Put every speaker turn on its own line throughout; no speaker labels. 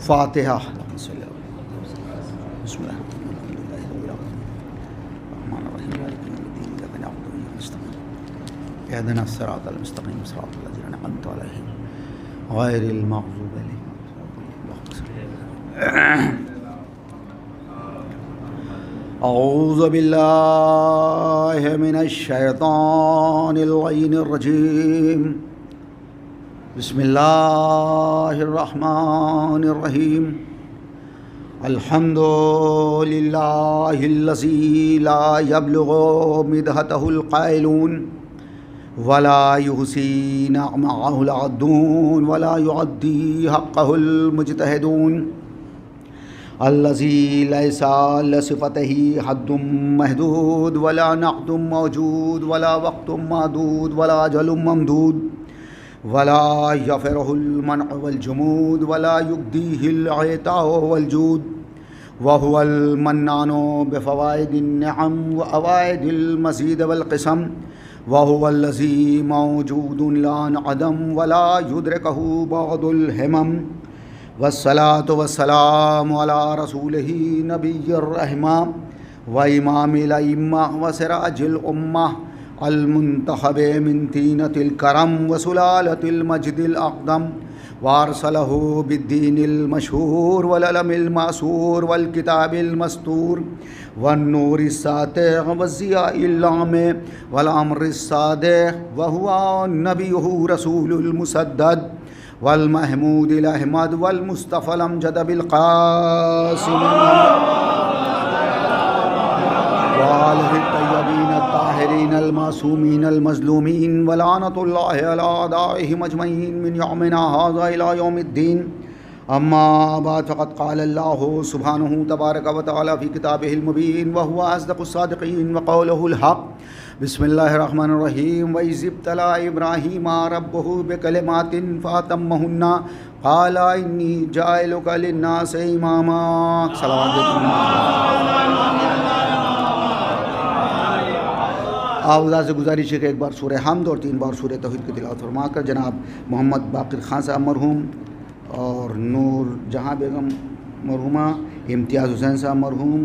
فاتحہ۔ اهدنا الصراط المستقيم صراط الذين أنعمت عليهم غير المغضوب عليهم. أعوذ بالله من الشيطان اللعين الرجيم. بسم الله الرحمن الرحيم. الحمد لله الذي لا يبلغ مدحته القائلون ولا يحصي نعمه العدون ولا يعدي حقه المجتهدون. الذي ليس لصفته حد محدود ولا نقد موجود ولا وقت معدود ولا أجل ممدود ولا يفره المنع والجمود ولا يبديه العطاء والجود وهو المنان بفوائد النعم وأوائد المزيد والقسم وهو الذي موجود لا عدم ولا يدركه بعض الهمم. والصلاة والسلام على رسوله نبي الرحمة وإمام الأئمة وسراج الأمة المنتخب من طينة الكرم وسلالة المجد الأقدم وأرسله بالدين المشهور والعلم المأثور والكتاب المستور والنور الساطع والضياء اللامع والأمر الصادق وهو نبيه رسول المسدد والمحمود الأحمد والمصطفى الأمجد بالقاسم وآله الطيبين الطاهرين المعصومين المظلومين ولعنة الله على أعدائهم أجمعين من يومنا هذا إلى يوم الدين. أما بعد فقد قال الله سبحانه تبارك وتعالى في كتابه المبين وهو أصدق الصادقين وقوله الحق. بسم الله الرحمن الرحيم. وإذ ابتلى إبراهيم ربه بكلمات فأتمهن قال إني جاعلك للناس إماما. صلوات آوازہ سے گزارش ہے کہ ایک بار سورہ حمد اور 3 بار سورہ توحید کی تلاوت فرما کر جناب محمد باقر خان صاحب مرحوم اور نور جہاں بیگم مرحومہ، امتیاز حسین صاحب مرحوم،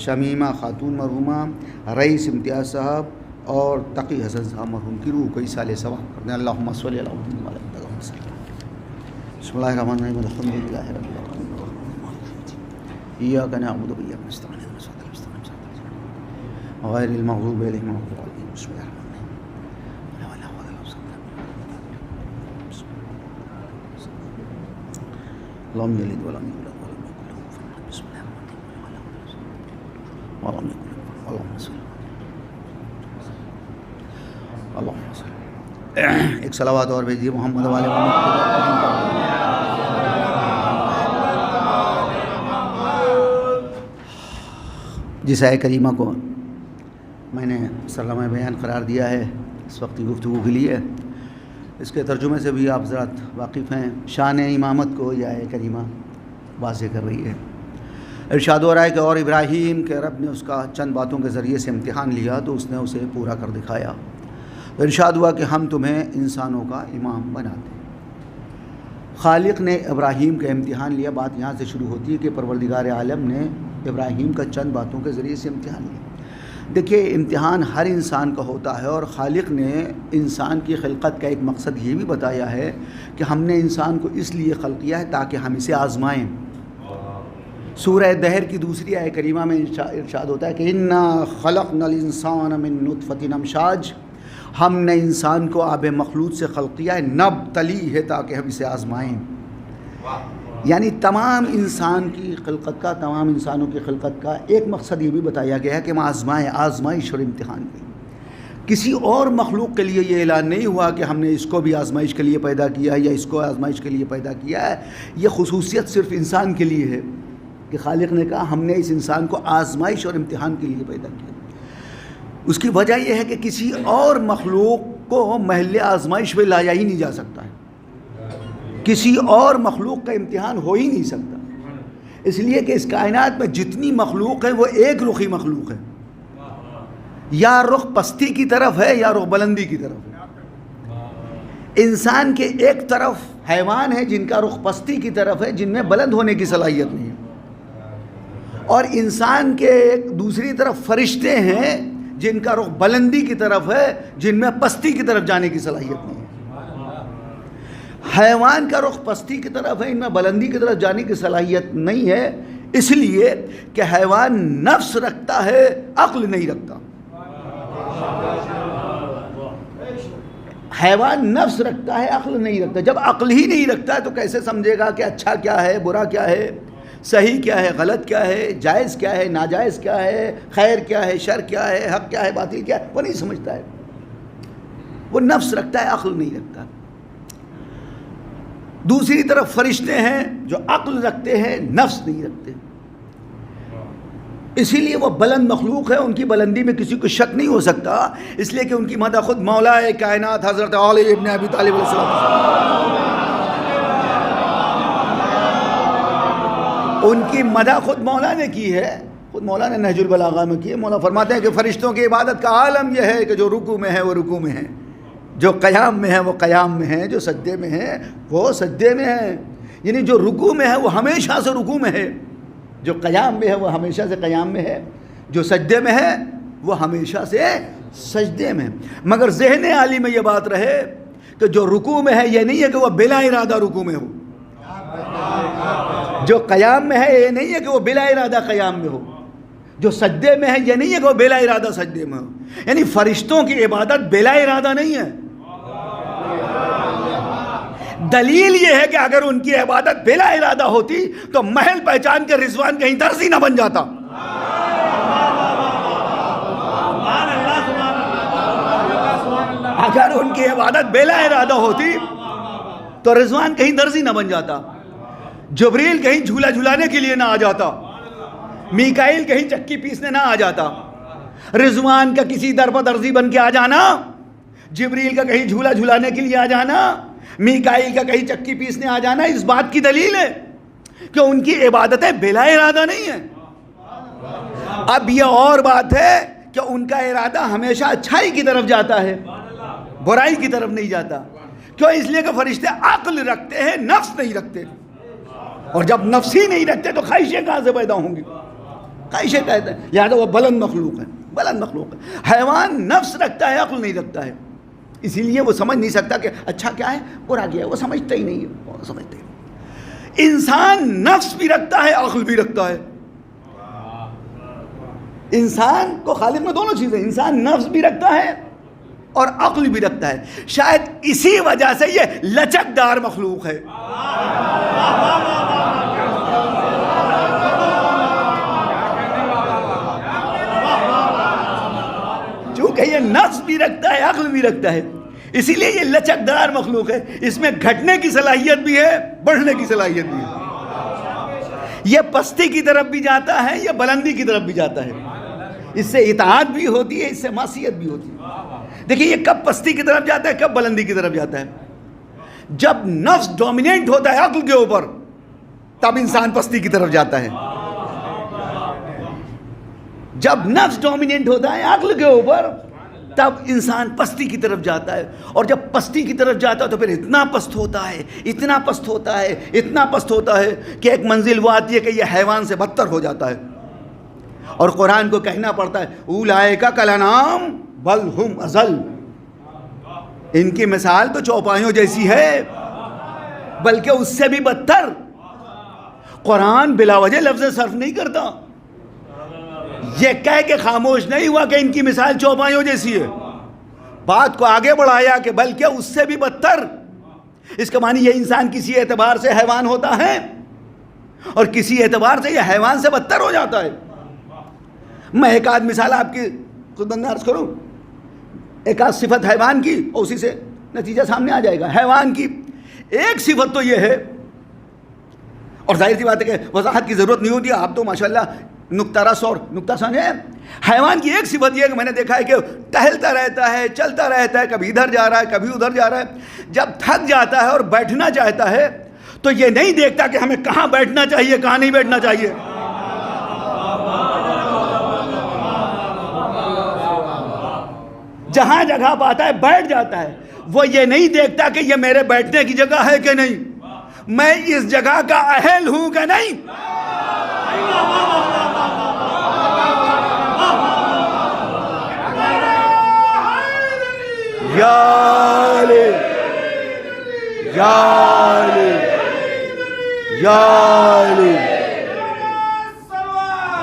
شمیمہ خاتون مرحومہ، رئیس امتیاز صاحب اور تقی حسن صاحب مرحوم کی روح کو اِیصال ثواب کر دیں. اللہم صلی علی محمد و علی آلہ وسلم. بسم اللہ الرحمن الرحیم. الحمد للہ رب العالمین ایاک نعبد و ایاک نستعین اہدنا الصراط المستقیم غیر المغضوب علیہم ولا الضالین. بسم اللہ الرحمن الرحیم. اللهم يلد ولم يولد ولم يكن له كفوا احد. بسم الله الرحمن الرحيم. ولم يكن له اللهم صل اللهم صل. ایک صلوات اور بھیجیے محمد والے محمد. جس آیہ کریمہ کو میں نے سرلمہ بیان قرار دیا ہے اس وقت کی گفتگو کے لیے، اس کے ترجمے سے بھی آپ ذرا واقف ہیں. شان امامت کو یہ آیہ کریمہ واضح کر رہی ہے. ارشاد ہو رہا ہے کہ اور ابراہیم کے رب نے اس کا چند باتوں کے ذریعے سے امتحان لیا تو اس نے اسے پورا کر دکھایا. ارشاد ہوا کہ ہم تمہیں انسانوں کا امام بناتے ہیں. خالق نے ابراہیم کا امتحان لیا. بات یہاں سے شروع ہوتی ہے کہ پروردگار عالم نے ابراہیم کا چند باتوں کے ذریعے سے امتحان لیا. دیکھیے امتحان ہر انسان کا ہوتا ہے اور خالق نے انسان کی خلقت کا ایک مقصد یہ بھی بتایا ہے کہ ہم نے انسان کو اس لیے خلق کیا ہے تاکہ ہم اسے آزمائیں. سورہ دہر کی دوسری آیہ کریمہ میں ارشاد ہوتا ہے کہ انا خلقنا الانسان من نطفۃ امشاج. ہم نے انسان کو آب مخلوط سے خلق کیا ہے. نبتلی ہے تاکہ ہم اسے آزمائیں. یعنی تمام انسان کی خلقت کا، تمام انسانوں کی خلقت کا ایک مقصد یہ بھی بتایا گیا ہے کہ ہم آزمائیں، آزمائش اور امتحان کی. کسی اور مخلوق کے لیے یہ اعلان نہیں ہوا کہ ہم نے اس کو بھی آزمائش کے لیے پیدا کیا ہے یا اس کو آزمائش کے لیے پیدا کیا ہے. یہ خصوصیت صرف انسان کے لیے ہے کہ خالق نے کہا ہم نے اس انسان کو آزمائش اور امتحان کے لیے پیدا کیا. اس کی وجہ یہ ہے کہ کسی اور مخلوق کو محل آزمائش میں لایا ہی نہیں جا سکتا ہے. کسی اور مخلوق کا امتحان ہو ہی نہیں سکتا، اس لیے کہ اس کائنات میں جتنی مخلوق ہے وہ ایک رخی مخلوق ہے. یا رخ پستی کی طرف ہے یا رخ بلندی کی طرف ہے. انسان کے ایک طرف حیوان ہے جن کا رخ پستی کی طرف ہے، جن میں بلند ہونے کی صلاحیت نہیں ہے، اور انسان کے ایک دوسری طرف فرشتے ہیں جن کا رخ بلندی کی طرف ہے، جن میں پستی کی طرف جانے کی صلاحیت نہیں ہے۔ حیوان کا رخ پستی کی طرف ہے، ان میں بلندی کی طرف جانے کی صلاحیت نہیں ہے، اس لیے کہ حیوان نفس رکھتا ہے، عقل نہیں رکھتا۔ حیوان نفس رکھتا ہے، عقل نہیں رکھتا۔ جب عقل ہی نہیں رکھتا ہے تو کیسے سمجھے گا کہ اچھا کیا ہے، برا کیا ہے، صحیح کیا ہے، غلط کیا ہے، جائز کیا ہے، ناجائز کیا ہے، خیر کیا ہے، شر کیا ہے، حق کیا ہے، باطل کیا ہے، وہ نہیں سمجھتا ہے۔ وہ نفس رکھتا ہے، عقل نہیں رکھتا۔ دوسری طرف فرشتے ہیں جو عقل رکھتے ہیں، نفس نہیں رکھتے، اسی لیے وہ بلند مخلوق ہے، ان کی بلندی میں کسی کو شک نہیں ہو سکتا، اس لیے کہ ان کی مدح خود مولا کائنات حضرت علی ابن ابی طالب علیہ السلام، ان کی مدح خود مولا نے کی ہے، خود مولا نے نہج البلاغہ میں کی ہے۔ مولا فرماتے ہیں کہ فرشتوں کی عبادت کا عالم یہ ہے کہ جو رکوع میں ہے وہ رکوع میں ہے، جو قیام میں ہے وہ قیام میں ہے، جو سجدے میں ہے وہ سجدے میں ہے، یعنی جو رکوع میں ہے وہ ہمیشہ سے رکوع میں ہے، جو قیام میں ہے وہ ہمیشہ سے قیام میں ہے، جو سجدے میں ہے وہ ہمیشہ سے سجدے میں۔ مگر ذہن عالی میں یہ بات رہے کہ جو رکوع میں ہے یہ نہیں ہے کہ وہ بلا ارادہ رکوع میں ہو، جو قیام میں ہے یہ نہیں ہے کہ وہ بلا ارادہ قیام میں ہو، جو سجدے میں ہے یہ نہیں ہے کہ وہ بلا ارادہ سجدے میں ہو۔ یعنی فرشتوں کی عبادت بلا ارادہ نہیں ہے۔ دلیل یہ ہے کہ اگر ان کی عبادت بلا ارادہ ہوتی تو محل پہچان کے رضوان کہیں درزی نہ بن جاتا۔ اگر ان کی عبادت بلا ارادہ ہوتی تو رضوان کہیں درزی نہ بن جاتا، جبریل کہیں جھولا جھلانے کے لیے نہ آ جاتا، میکائیل کہیں چکی پیسنے نہ آ جاتا۔ رضوان کا کسی در پر درزی بن کے آ جانا، جبریل کا کہیں جھولا جھلانے کے لیے آ جانا، میکائیل کا کہیں چکی پیسنے آ جانا، اس بات کی دلیل ہے کہ ان کی عبادتیں بلا ارادہ نہیں ہیں۔ اب یہ اور بات ہے کہ ان کا ارادہ ہمیشہ اچھائی کی طرف جاتا ہے، برائی کی طرف نہیں جاتا۔ کیوں؟ اس لیے کہ فرشتے عقل رکھتے ہیں، نفس نہیں رکھتے، اور جب نفس ہی نہیں رکھتے تو خواہشیں کہاں سے پیدا ہوں گی؟ خواہشیں کہتے ہیں، لہٰذا وہ بلند مخلوق ہے، بلند مخلوق ہے۔ حیوان نفس رکھتا ہے، عقل نہیں رکھتا ہے، اسی لیے وہ سمجھ نہیں سکتا کہ اچھا کیا ہے، برا کیا ہے، وہ سمجھتا ہی نہیں ہے، وہ سمجھتے ہی۔ انسان نفس بھی رکھتا ہے، عقل بھی رکھتا ہے۔ انسان کو خالق میں دونوں چیزیں، انسان نفس بھی رکھتا ہے اور عقل بھی رکھتا ہے۔ شاید اسی وجہ سے یہ لچکدار مخلوق ہے۔ چونکہ یہ نفس بھی رکھتا ہے، عقل بھی رکھتا ہے، اسی لیے یہ لچکدار مخلوق ہے۔ اس میں گھٹنے کی صلاحیت بھی ہے، بڑھنے کی صلاحیت بھی ہے۔ یہ پستی کی طرف بھی جاتا ہے، یہ بلندی کی طرف بھی جاتا ہے۔ اس سے اطاعت بھی ہوتی ہے، اس سے معصیت بھی ہوتی ہے۔ دیکھیں یہ کب پستی کی طرف جاتا ہے، کب بلندی کی طرف جاتا ہے؟ جب نفس ڈومیننٹ ہوتا ہے عقل کے اوپر، تب انسان پستی کی طرف جاتا ہے۔ جب نفس ڈومیننٹ ہوتا ہے عقل کے اوپر، تب انسان پستی کی طرف جاتا ہے، اور جب پستی کی طرف جاتا ہے تو پھر اتنا پست ہوتا ہے، اتنا پست ہوتا ہے، اتنا پست ہوتا ہے کہ ایک منزل وہ آتی ہے کہ یہ حیوان سے بدتر ہو جاتا ہے، اور قرآن کو کہنا پڑتا ہے اولئک کالانعام بل ہم اضل، ان کی مثال تو چوپایوں جیسی ہے بلکہ اس سے بھی بدتر۔ قرآن بلا وجہ لفظ صرف نہیں کرتا، یہ کہہ کے خاموش نہیں ہوا کہ ان کی مثال چوپایوں جیسی ہے، بات کو آگے بڑھایا کہ بلکہ اس سے بھی بدتر۔ اس کا معنی یہ انسان کسی اعتبار سے حیوان ہوتا ہے اور کسی اعتبار سے یہ حیوان سے بدتر ہو جاتا ہے۔ میں ایک آدھ مثال آپ کی خدمت عرض کروں، ایک آدھ صفت حیوان کی، اور اسی سے نتیجہ سامنے آ جائے گا۔ حیوان کی ایک صفت تو یہ ہے، اور ظاہر سی بات ہے کہ وضاحت کی ضرورت نہیں ہوتی، آپ تو ماشاءاللہ نقطہ رس اور نقطہ سمجھے۔ حیوان کی ایک صفت یہ ہے کہ میں نے دیکھا ہے کہ ٹہلتا رہتا ہے، چلتا رہتا ہے، کبھی ادھر جا رہا ہے کبھی ادھر جا رہا ہے۔ جب تھک جاتا ہے اور بیٹھنا چاہتا ہے تو یہ نہیں دیکھتا کہ ہمیں کہاں بیٹھنا چاہیے کہاں نہیں بیٹھنا چاہیے، جہاں جگہ پاتا ہے بیٹھ جاتا ہے، وہ یہ نہیں دیکھتا کہ یہ میرے بیٹھنے کی جگہ ہے کہ نہیں، میں اس جگہ کا اہل ہوں کہ نہیں. یا علی یا علی یا علی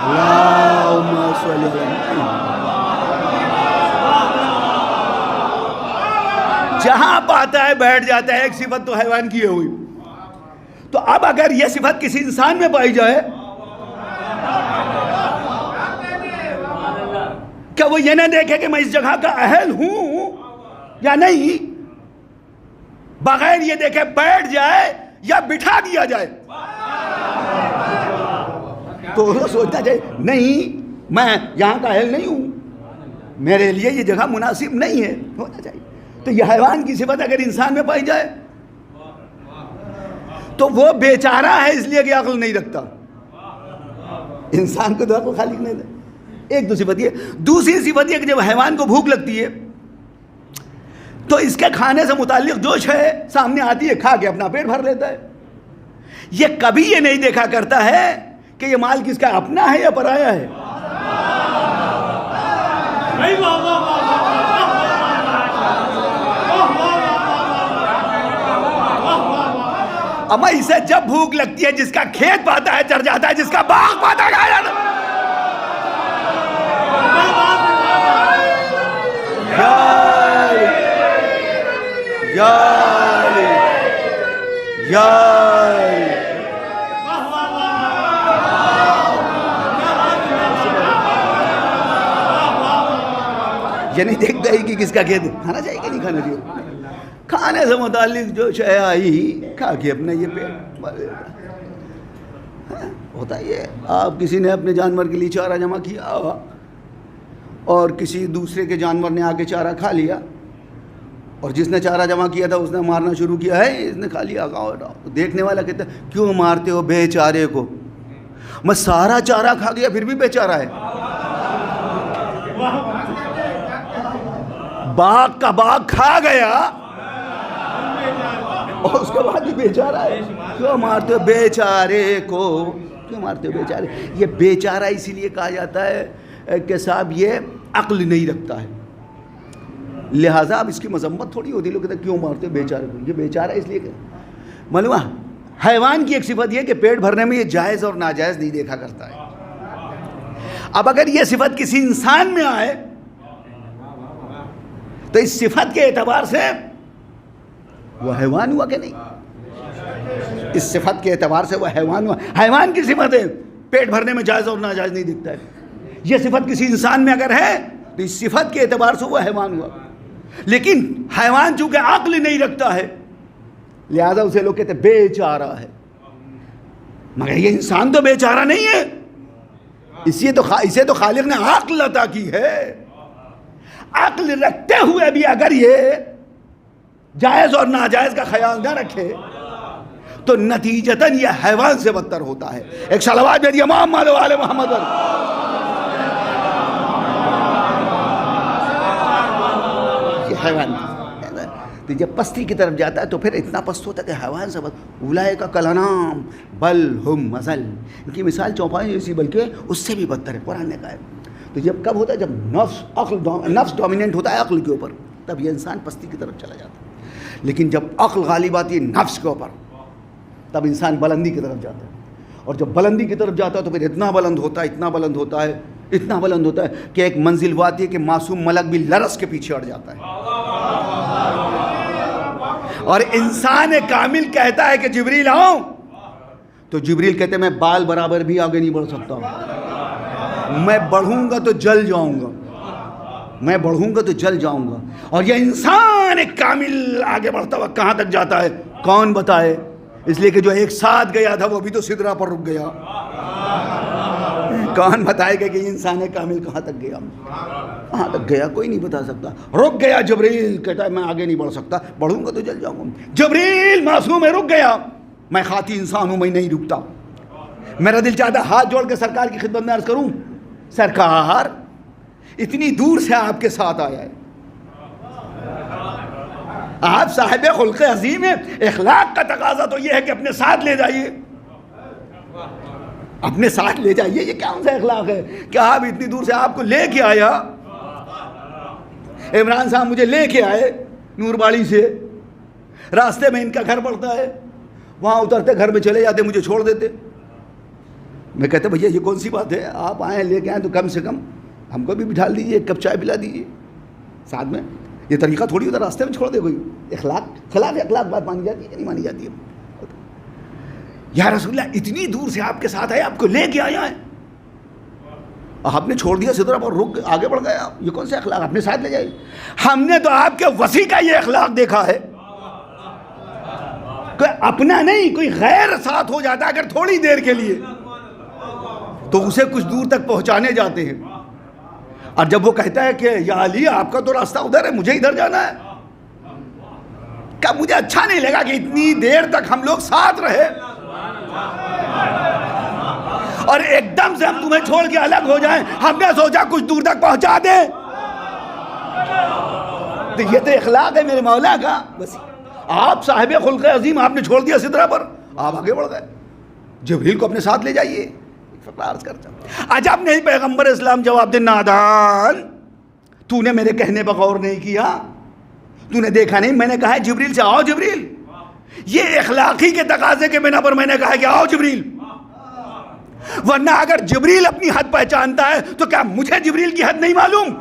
اللہم صلی اللہ. جہاں پاتا ہے بیٹھ جاتا ہے. ایک صفت تو حیوان کی ہوئی. تو اب اگر یہ صفت کسی انسان میں پائی جائے، کیا وہ یہ نہ دیکھے کہ میں اس جگہ کا اہل ہوں یا نہیں؟ بغیر یہ دیکھے بیٹھ جائے یا بٹھا دیا جائے تو وہ سوچنا چاہیے نہیں، میں یہاں کا اہل نہیں ہوں، میرے لیے یہ جگہ مناسب نہیں ہے. ہونا چاہیے. تو یہ حیوان کی صفت اگر انسان میں پائی جائے تو وہ بیچارہ ہے اس لیے کہ عقل نہیں رکھتا. انسان کو تو عقل خالق نہیں دے. ایک تو صفت یہ. دوسری صفت یہ کہ جب حیوان کو بھوک لگتی ہے تو اس کے کھانے سے متعلق جو شے سامنے آتی ہے کھا کے اپنا پیٹ بھر لیتا ہے. یہ کبھی یہ نہیں دیکھا کرتا ہے کہ یہ مال کس کا اپنا ہے یا پرایا ہے. اما اسے جب بھوک لگتی ہے جس کا کھیت پاتا ہے چڑھ جاتا ہے، جس کا باغ پاتا ہے کھا جاتا ہے. یا یا یہ نہیں دیکھتا ہی کہ کس کا کھیت کھانا چاہیے کہ نہیں کھانا چاہیے. کھانے سے متعلق جو شے آئی کھا کے اپنا یہ پیٹ بھر دیتا ہے. ہوتا یہ آپ کسی نے اپنے جانور کے لیے چارہ جمع کیا اور کسی دوسرے کے جانور نے آ کے چارہ کھا لیا، اور جس نے چارہ جمع کیا تھا اس نے مارنا شروع کیا ہے، اس نے کھا لیا. دیکھنے والا کہتا ہے کیوں مارتے ہو بے چارے کو؟ میں سارا چارہ کھا گیا پھر بھی بے چارہ ہے. باغ کا باغ کھا گیا اور اس کے بعد بھی بیچارہ ہے. کیوں مارتے ہو بیچارے کو؟ کیوں مارتے ہو بیچارے؟ یہ بیچارہ اسی لیے کہا جاتا ہے کہ صاحب یہ عقل نہیں رکھتا ہے، لہٰذا اب اس کی مذمت تھوڑی ہوتی. لوگ کہتے ہیں کیوں مارتے ہو بیچارے کو؟ یہ بیچارہ اس لیے کہ معلوم ہے حیوان کی ایک صفت یہ کہ پیٹ بھرنے میں یہ جائز اور ناجائز نہیں دیکھا کرتا ہے. اب اگر یہ صفت کسی انسان میں آئے تو اس صفت کے اعتبار سے وہ حیوان ہوا کہ نہیں؟ اس صفت کے اعتبار سے وہ حیوان ہوا. حیوان کی صفت ہے پیٹ بھرنے میں جائز اور ناجائز نہیں دکھتا ہے. یہ صفت کسی انسان میں اگر ہے تو اس صفت کے اعتبار سے وہ حیوان ہوا. لیکن حیوان چونکہ عقل نہیں رکھتا ہے لہذا اسے لوگ کہتے ہیں بیچارہ ہے. مگر یہ انسان تو بیچارہ نہیں ہے، اسے تو خالق نے عقل عطا کی ہے. عقل رکھتے ہوئے بھی اگر یہ جائز اور ناجائز کا خیال نہ رکھے تو نتیجتاً یہ حیوان سے بدتر ہوتا ہے. ایک صلوات بھیجیے محمد و آل محمد. یہ حیوان تو جب پستی کی طرف جاتا ہے تو پھر اتنا پست ہوتا ہے کہ حیوان سے اولئک کالانعام بل ہم اضل. ان کی مثال چوپائے جیسی بلکہ اس سے بھی بدتر ہے. قرآن نے کہا ہے. تو جب کب ہوتا ہے؟ جب نفس ڈومیننٹ ہوتا ہے عقل کے اوپر، تب یہ انسان پستی کی طرف چلا جاتا ہے. لیکن جب عقل غالب آتی ہے نفس کے اوپر تب انسان بلندی کی طرف جاتا ہے. اور جب بلندی کی طرف جاتا ہے تو پھر اتنا بلند ہوتا ہے کہ ایک منزل وہ آتی ہے کہ معصوم ملک بھی لرس کے پیچھے اڑ جاتا ہے. اور انسان کامل کہتا ہے کہ جبریل آؤ، تو جبریل کہتے ہیں میں بال برابر بھی آگے نہیں بڑھ سکتا، میں بڑھوں گا تو جل جاؤں گا. اور یہ انسان ایک کامل آگے بڑھتا ہوا کہاں تک جاتا ہے کون بتائے؟ اس لیے کہ جو ایک ساتھ گیا تھا وہ بھی تو سدرا پر رک گیا. کون بتائے گا کہ انسان کامل کہاں تک گیا؟ کوئی نہیں بتا سکتا. رک گیا جبریل، کہتا ہے میں آگے نہیں بڑھ سکتا، بڑھوں گا تو جل جاؤں گا. جبریل معصوم ہے، رک گیا. میں خاطی انسان ہوں، میں نہیں رکتا. میرا دل چاہتا ہاتھ جوڑ کے سرکار کی خدمت میں عرض کروں، سرکار اتنی دور سے آپ کے ساتھ آیا ہے، آپ صاحب خلق عظیم ہیں. اخلاق کا تقاضا تو یہ ہے کہ اپنے ساتھ لے جائیے, اپنے ساتھ لے جائیے. یہ کون سا اخلاق ہے کہ آپ اتنی دور سے آپ کو لے کے آیا, عمران صاحب مجھے لے کے آئے نور باڑی سے, راستے میں ان کا گھر پڑتا ہے, وہاں اترتے گھر میں چلے جاتے, مجھے چھوڑ دیتے. میں کہتا بھیا یہ کون سی بات ہے, آپ آئیں لے کے آئیں تو کم سے کم ہم کو بھی بٹھا دیجیے, ایک کپ چائے پلا دیجیے ساتھ میں. یہ طریقہ تھوڑی ہوتا راستے میں چھوڑ دے کوئی. اخلاق خلاف اخلاق بات مانی جاتی ہے کہ نہیں مانی جاتی ہے؟ یا رسول اللہ اتنی دور سے آپ کے ساتھ آئے, آپ کو لے کے آیا ہے, آپ نے چھوڑ دیا سدرا پر, رک آگے بڑھ گئے آپ, یہ کون سے اخلاق؟ اپنے ساتھ لے جائیے. ہم نے تو آپ کے وسیع کا یہ اخلاق دیکھا ہے, کوئی اپنا نہیں کوئی غیر ساتھ ہو جاتا اگر تھوڑی دیر کے لیے تو اسے کچھ دور تک پہنچانے جاتے ہیں. اور جب وہ کہتا ہے کہ یا علی آپ کا تو راستہ ادھر ہے, مجھے ادھر جانا ہے, کیا مجھے اچھا نہیں لگا کہ اتنی دیر تک ہم لوگ ساتھ رہے اور ایک دم سے ہم تمہیں چھوڑ کے الگ ہو جائیں. ہم نے سوچا کچھ دور تک پہنچا دیں. تو یہ تو اخلاق ہے میرے مولا کا. بس آپ صاحب خلق عظیم, آپ نے چھوڑ دیا سدرا پر, آپ آگے بڑھ گئے. جبریل کو اپنے ساتھ لے جائیے. عرض کرتا ہوں عجب نہیں پیغمبر اسلام جواب دے, نادان تو نے میرے کہنے پر غور نہیں کیا, تو نے دیکھا نہیں میں نے کہا ہے جبریل سے آؤ جبریل. یہ اخلاقی کے تقاضے کے بنا پر میں نے کہا کہ آؤ جبریل, ورنہ اگر جبریل اپنی حد پہچانتا ہے تو کیا مجھے جبریل کی حد نہیں معلوم؟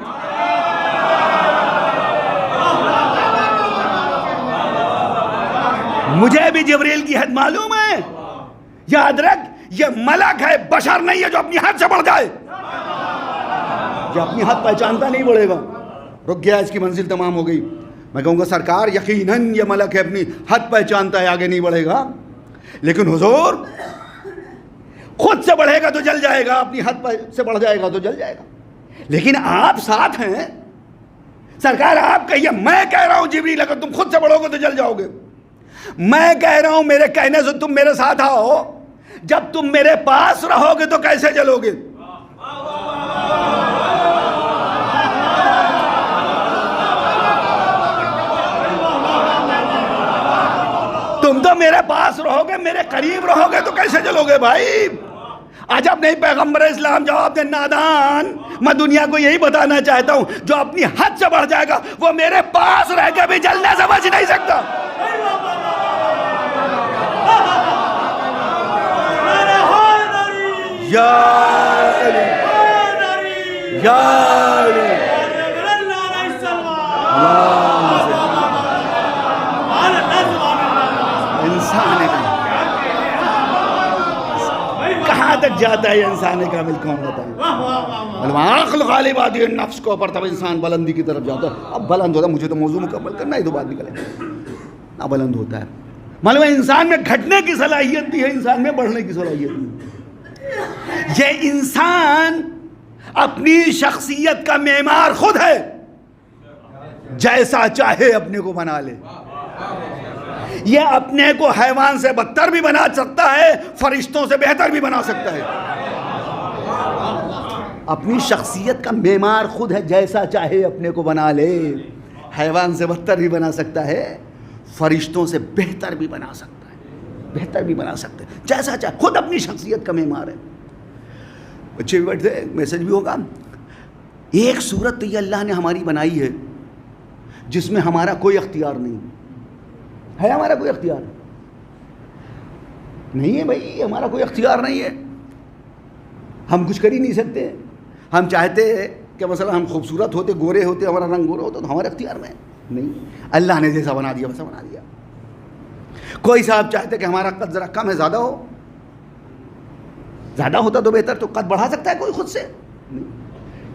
مجھے بھی جبریل کی حد معلوم ہے. یاد رکھ یہ ملک ہے, بشر نہیں ہے جو اپنی حد سے بڑھ جائے. جو اپنی حد پہچانتا نہیں بڑھے گا. رک گیا, اس کی منزل تمام ہو گئی. میں کہوں گا سرکار یقیناً یہ ملک ہے, اپنی حد پہچانتا ہے, آگے نہیں بڑھے گا. لیکن حضور خود سے بڑھے گا تو جل جائے گا, اپنی حد سے بڑھ جائے گا تو جل جائے گا. لیکن آپ ساتھ ہیں سرکار, آپ کہیے میں کہہ رہا ہوں جبریل اگر تم خود سے بڑھو گے تو جل جاؤ گے. میں کہہ رہا ہوں میرے کہنے سے تم میرے ساتھ آؤ, جب تم میرے پاس رہو گے تو کیسے جلو گے؟ تم تو میرے پاس رہو گے, میرے قریب رہو گے تو کیسے جلو گے بھائی؟ عجب نہیں پیغمبر اسلام جواب دے, نادان میں دنیا کو یہی بتانا چاہتا ہوں جو اپنی حد سے بڑھ جائے گا وہ میرے پاس رہ کے بھی جلنے سے بچ نہیں سکتا. یا انسان کہاں تک جاتا ہے انسان کامل کون بتائیں؟ عقل غالب آتی ہے نفس کو اوپر, تب انسان بلندی کی طرف جاتا ہے. اب بلند ہوتا ہے, مجھے تو موضوع مکمل کرنا ہی تو بات نکلے نہ بلند ہوتا ہے. معلوم ہے انسان میں گھٹنے کی صلاحیت بھی ہے, انسان میں بڑھنے کی صلاحیت بھی ہے. یہ انسان اپنی شخصیت کا معمار خود ہے, جیسا چاہے اپنے کو بنا لے. یہ اپنے کو حیوان سے بدتر بھی بنا سکتا ہے, فرشتوں سے بہتر بھی بنا سکتا ہے. اپنی شخصیت کا معمار خود ہے, جیسا چاہے اپنے کو بنا لے. حیوان سے بدتر بھی بنا سکتا ہے, فرشتوں سے بہتر بھی بنا سکتا ہے, بہتر بھی بنا سکتے ہیں جیسا چاہے. خود اپنی شخصیت کا معمار ہے. بچے بھی بیٹھتے, میسج بھی ہوگا. ایک صورت تو یہ اللہ نے ہماری بنائی ہے جس میں ہمارا کوئی اختیار نہیں ہے. ہمارا کوئی اختیار نہیں ہے بھائی, ہمارا کوئی اختیار نہیں ہے. ہم کچھ کر ہی نہیں سکتے. ہم چاہتے کہ مثلا ہم خوبصورت ہوتے, گورے ہوتے, ہمارا رنگ گورا ہوتا تو ہمارے اختیار میں نہیں. اللہ نے جیسا بنا دیا ویسا بنا دیا. کوئی صاحب چاہتے کہ ہمارا قد ذرا کم ہے, زیادہ ہو, زیادہ ہوتا تو بہتر, تو قد بڑھا سکتا ہے کوئی خود سے نہیں.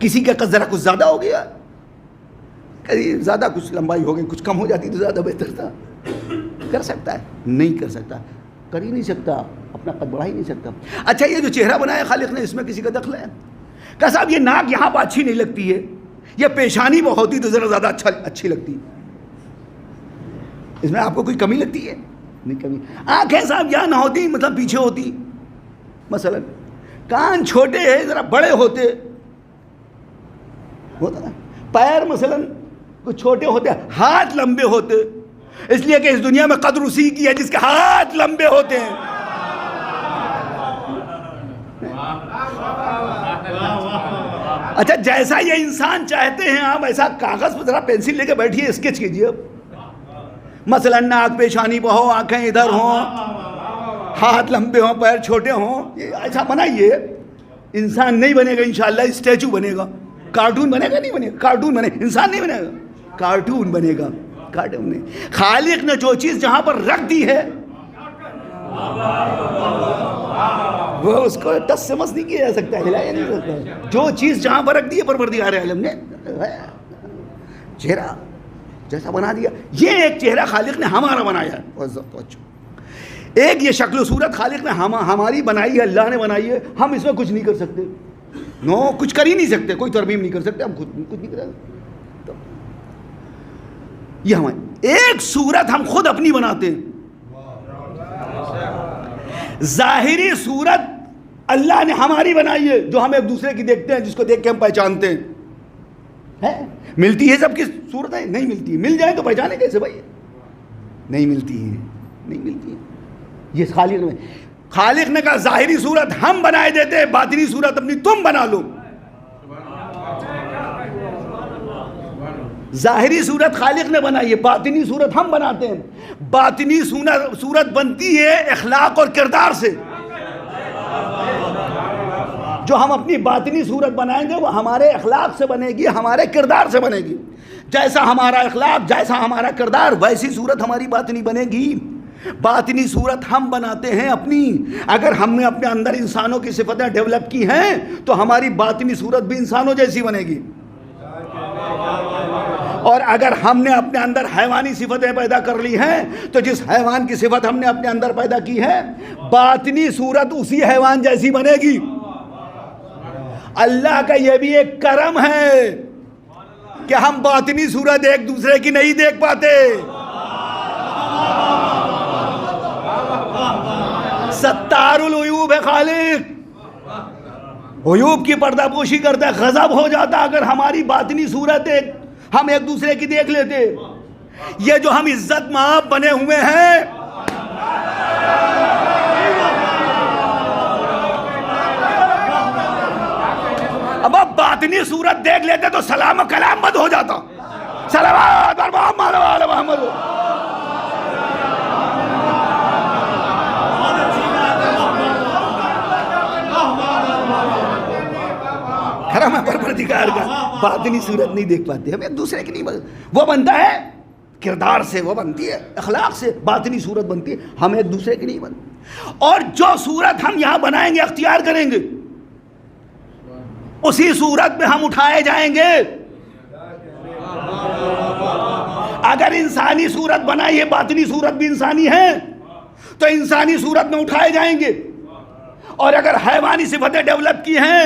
کسی کا قد ذرا کچھ زیادہ ہو گیا, کہیں زیادہ کچھ لمبائی ہو گئی, کچھ کم ہو جاتی تو زیادہ بہتر تھا. کر سکتا ہے؟ نہیں کر سکتا, کر ہی نہیں سکتا, اپنا قد بڑھا ہی نہیں سکتا. اچھا یہ جو چہرہ بنایا خالق نے, اس میں کسی کا دخل ہے؟ کہ صاحب یہ ناک یہاں پہ اچھی نہیں لگتی ہے, یہ پیشانی پہ ہوتی تو ذرا زیادہ اچھی لگتی. اس میں آپ کو کوئی کمی لگتی ہے؟ نہیں کمی. آنکھیں صاحب یہاں نہ ہوتی, مطلب پیچھے ہوتی مثلا. کان چھوٹے ہیں, ذرا بڑے ہوتے ہوتا. پیر مثلا کچھ چھوٹے ہوتے, ہاتھ لمبے ہوتے اس لیے کہ اس دنیا میں قدر اسی کی ہے جس کے ہاتھ لمبے ہوتے ہیں. اچھا جیسا یہ انسان چاہتے ہیں آپ ایسا کاغذ پہ ذرا پینسل لے کے بیٹھیے, اسکیچ کیجیے. مثلا ناک پیشانی پہ ہو, آنکھیں ادھر ہوں, ہاتھ لمبے ہوں, پیر چھوٹے ہوں, ایسا بنائیے. انسان نہیں بنے گا انشاءاللہ, اسٹیچو بنے گا. کارٹون بنے گا نہیں بنے گا, کارٹون بنے, انسان نہیں بنے گا, کارٹون بنے گا. کارٹون نہیں. خالق نے جو چیز جہاں پر رکھ دی ہے وہ اس کو ٹس سے مس نہیں کیا جا سکتا, ہلایا نہیں سکتا. جو چیز جہاں پر رکھ دی ہے پروردگار عالم نے, چہرہ جیسا بنا دیا. یہ ایک چہرہ خالق نے ہمارا بنایا ہے. ایک یہ شکل و صورت خالق نے ہماری بنائی ہے, اللہ نے بنائی ہے. ہم اس میں کچھ نہیں کر سکتے, کچھ کر ہی نہیں سکتے, کوئی ترمیم نہیں کر سکتے, ہم خود کچھ نہیں کر سکتے. یہ ہمیں ایک صورت ہم خود اپنی بناتے ہیں. ظاہری صورت اللہ نے ہماری بنائی ہے جو ہم ایک دوسرے کی دیکھتے ہیں, جس کو دیکھ کے ہم پہچانتے ہیں. ملتی ہے سب کی صورتیں؟ نہیں ملتی. مل جائیں تو پہچانے کیسے بھائی؟ نہیں ملتی ہے, نہیں ملتی ہے. یہ خالق نے کہا ظاہری صورت ہم بنائے دیتے ہیں, باطنی صورت اپنی تم بنا لو. ظاہری صورت خالق نے بنائی ہے, باطنی صورت ہم بناتے ہیں. باطنی صورت بنتی ہے اخلاق اور کردار سے. جو ہم اپنی باطنی صورت بنائیں گے وہ ہمارے اخلاق سے بنے گی, ہمارے کردار سے بنے گی. جیسا ہمارا اخلاق, جیسا ہمارا کردار, ویسی صورت ہماری باطنی بنے گی. باطنی صورت ہم بناتے ہیں اپنی. اگر ہم نے اپنے اندر انسانوں کی صفتیں ڈیولپ کی ہیں تو ہماری باطنی صورت بھی انسانوں جیسی بنے گی. اور اگر ہم نے اپنے اندر حیوانی صفتیں پیدا کر لی ہیں تو جس حیوان کی صفت ہم نے اپنے اندر پیدا کی ہے باطنی صورت اسی حیوان جیسی بنے گی. اللہ کا یہ بھی ایک کرم ہے کہ ہم باطنی صورت ایک دوسرے کی نہیں دیکھ پاتے. ستار العیوب ہے خالق, عیوب کی پردہ پوشی کرتا ہے. غضب ہو جاتا اگر ہماری باطنی صورت ہم ایک دوسرے کی دیکھ لیتے. یہ جو ہم عزت مآب بنے ہوئے ہیں, اب آپ باطنی صورت دیکھ لیتے تو سلام و کلام بند ہو جاتا. سلامات بر محمد و آل محمد. کرم ہے پروردگار کا, باطنی صورت نہیں دیکھ پاتے ہم ایک دوسرے کی. نہیں وہ بنتا ہے کردار سے, وہ بنتی ہے اخلاق سے, باطنی صورت بنتی ہے, ہم ایک دوسرے کی نہیں بنتے. اور جو صورت ہم یہاں بنائیں گے, اختیار کریں گے, اسی صورت میں ہم اٹھائے جائیں گے. اگر انسانی صورت بنائی ہے, باطنی صورت بھی انسانی ہے, تو انسانی صورت میں اٹھائے جائیں گے. اور اگر حیوانی صفتیں ڈیولپ کی ہیں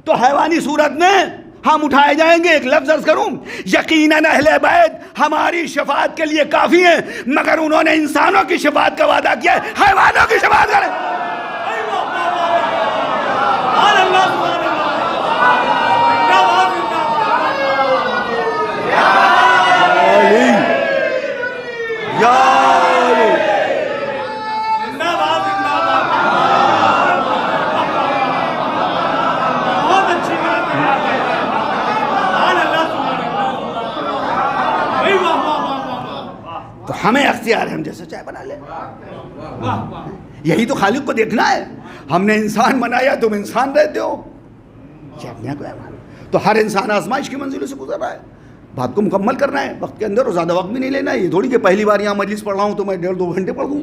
تو حیوانی صورت میں ہم اٹھائے جائیں گے. ایک لفظ عرض کروں, یقیناً اہل بیت ہماری شفاعت کے لیے کافی ہیں, مگر انہوں نے انسانوں کی شفاعت کا وعدہ کیا ہے, حیوانوں کی شفاعت کریں. ہمیں اختیار ہے, ہم جیسا چاہے بنا لیں. یہی تو خالق کو دیکھنا ہے. ہم نے انسان بنایا, تم انسان رہتے ہو. تو ہر انسان آزمائش کی منزلوں سے گزر رہا ہے. بات کو مکمل کرنا ہے وقت کے اندر, اور زیادہ وقت بھی نہیں لینا ہے. یہ تھوڑی کہ پہلی بار یہاں مجلس پڑھ رہا ہوں تو میں 1.5-2 گھنٹے پڑھ دوں.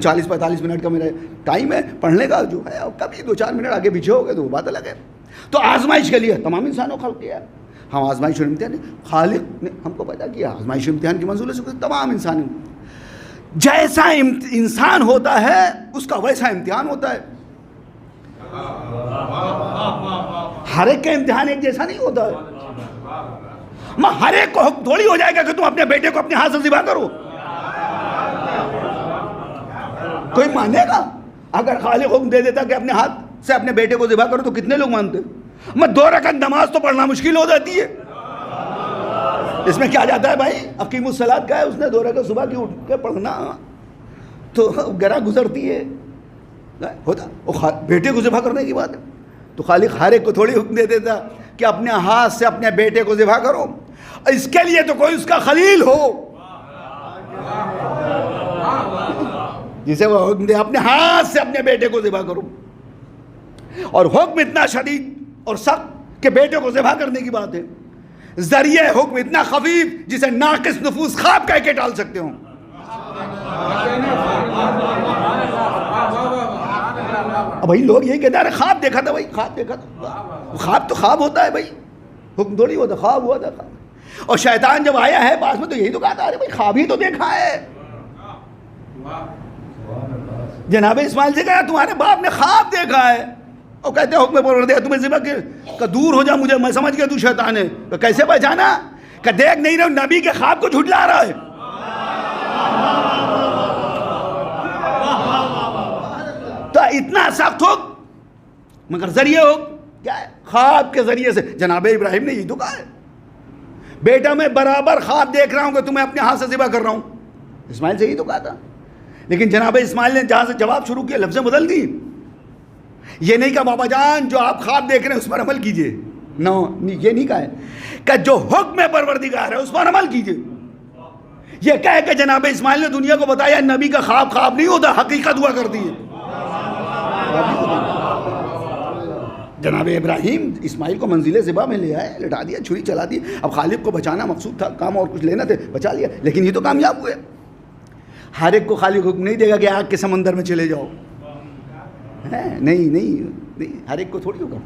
40-45 منٹ کا میرا ٹائم ہے پڑھنے کا, جو ہے کبھی 2-4 منٹ آگے پیچھے ہو گئے تو وہ بات الگ ہے. تو آزمائش کے لیے تمام انسانوں کو خلق کیا ہے. ہم آزمائش اور امتحان, خالق نے ہم کو پیدا کیا آزمائش امتحان کی منزلوں سے. تمام انسان جیسا انسان ہوتا ہے اس کا ویسا امتحان ہوتا ہے. ہر ایک کا امتحان ایک جیسا نہیں ہوتا ہے. ہر ایک کو حکم تھوڑی ہو جائے گا کہ تم اپنے بیٹے کو اپنے ہاتھ سے ذبح کرو. کوئی مانے گا؟ اگر خالق حکم دے دیتا کہ اپنے ہاتھ سے اپنے بیٹے کو ذبح کرو تو کتنے لوگ مانتے؟ 2 رکعت نماز تو پڑھنا مشکل ہو جاتی ہے. اس میں کیا جاتا ہے بھائی؟ اقیم الصلاۃ کا ہے، اس نے 2 رکعت صبح کی اٹھ کے پڑھنا تو گرا گزرتی ہے ہوتا، بیٹے کو ذبح کرنے کی بات ہے تو خالق ہر ایک کو تھوڑی حکم دے دیتا کہ اپنے ہاتھ سے اپنے بیٹے کو ذبح کرو، اس کے لیے تو کوئی اس کا خلیل ہو جسے وہ حکم دے اپنے ہاتھ سے اپنے بیٹے کو ذبح کرو، اور حکم اتنا شدید اور سخت کہ بیٹے کو ذبح کرنے کی بات ہے، ذریعہ حکم اتنا خفیف جسے ناقص نفوس خواب کہہ کے ٹال سکتے ہوں۔ اب بھائی لوگ یہی کہتے ہیں خواب دیکھا تھا، بھائی خواب دیکھا تھا، خواب تو خواب ہوتا ہے بھائی، حکم تھوڑی ہوتا، خواب ہوا تھا خواب۔ اور شیطان جب آیا ہے پاس میں تو یہی تو کہا تھا ارے بھائی خواب ہی تو دیکھا ہے۔ جناب اسماعیل سے کہا تمہارے باپ نے خواب دیکھا ہے، اور کہتے ہیں حکم پروردگار تمہیں ذبح کہ دور ہو جا مجھے، میں سمجھ گیا تو شیطان ہے۔ تو کیسے پہچانا؟ کہ دیکھ نہیں رہے نبی کے خواب کو جھٹلا رہا ہے۔ تو اتنا سخت ہو مگر ذریعہ ہو کیا ہے؟ خواب کے ذریعے سے جناب ابراہیم نے یہی تو کہا ہے، بیٹا میں برابر خواب دیکھ رہا ہوں کہ تمہیں اپنے ہاتھ سے ذبح کر رہا ہوں۔ اسماعیل سے یہی تو کہا تھا، لیکن جناب اسماعیل نے جہاں سے جواب شروع کیا لفظیں بدل دی۔ یہ نہیں کہا بابا جان جو آپ خواب دیکھ رہے ہیں اس پر عمل کیجئے، نو یہ نہیں کہا ہے کہ جو حکم پروردگار ہے اس پر عمل کیجئے۔ یہ کہہ کہ جناب اسماعیل نے دنیا کو بتایا نبی کا خواب خواب نہیں ہوتا، حقیقت ہوا کرتی ہے۔ جناب ابراہیم اسماعیل کو منزل ذبح میں لے آئے، لٹا دیا، چھری چلا دی، اب خالق کو بچانا مقصود تھا، کام اور کچھ لینا تھے، بچا لیا، لیکن یہ تو کامیاب ہوئے۔ ہر ایک کو خالق حکم نہیں دے گا کہ آگ کے سمندر میں چلے جاؤ، نہیں، ہر ایک کو تھوڑی ہوگا،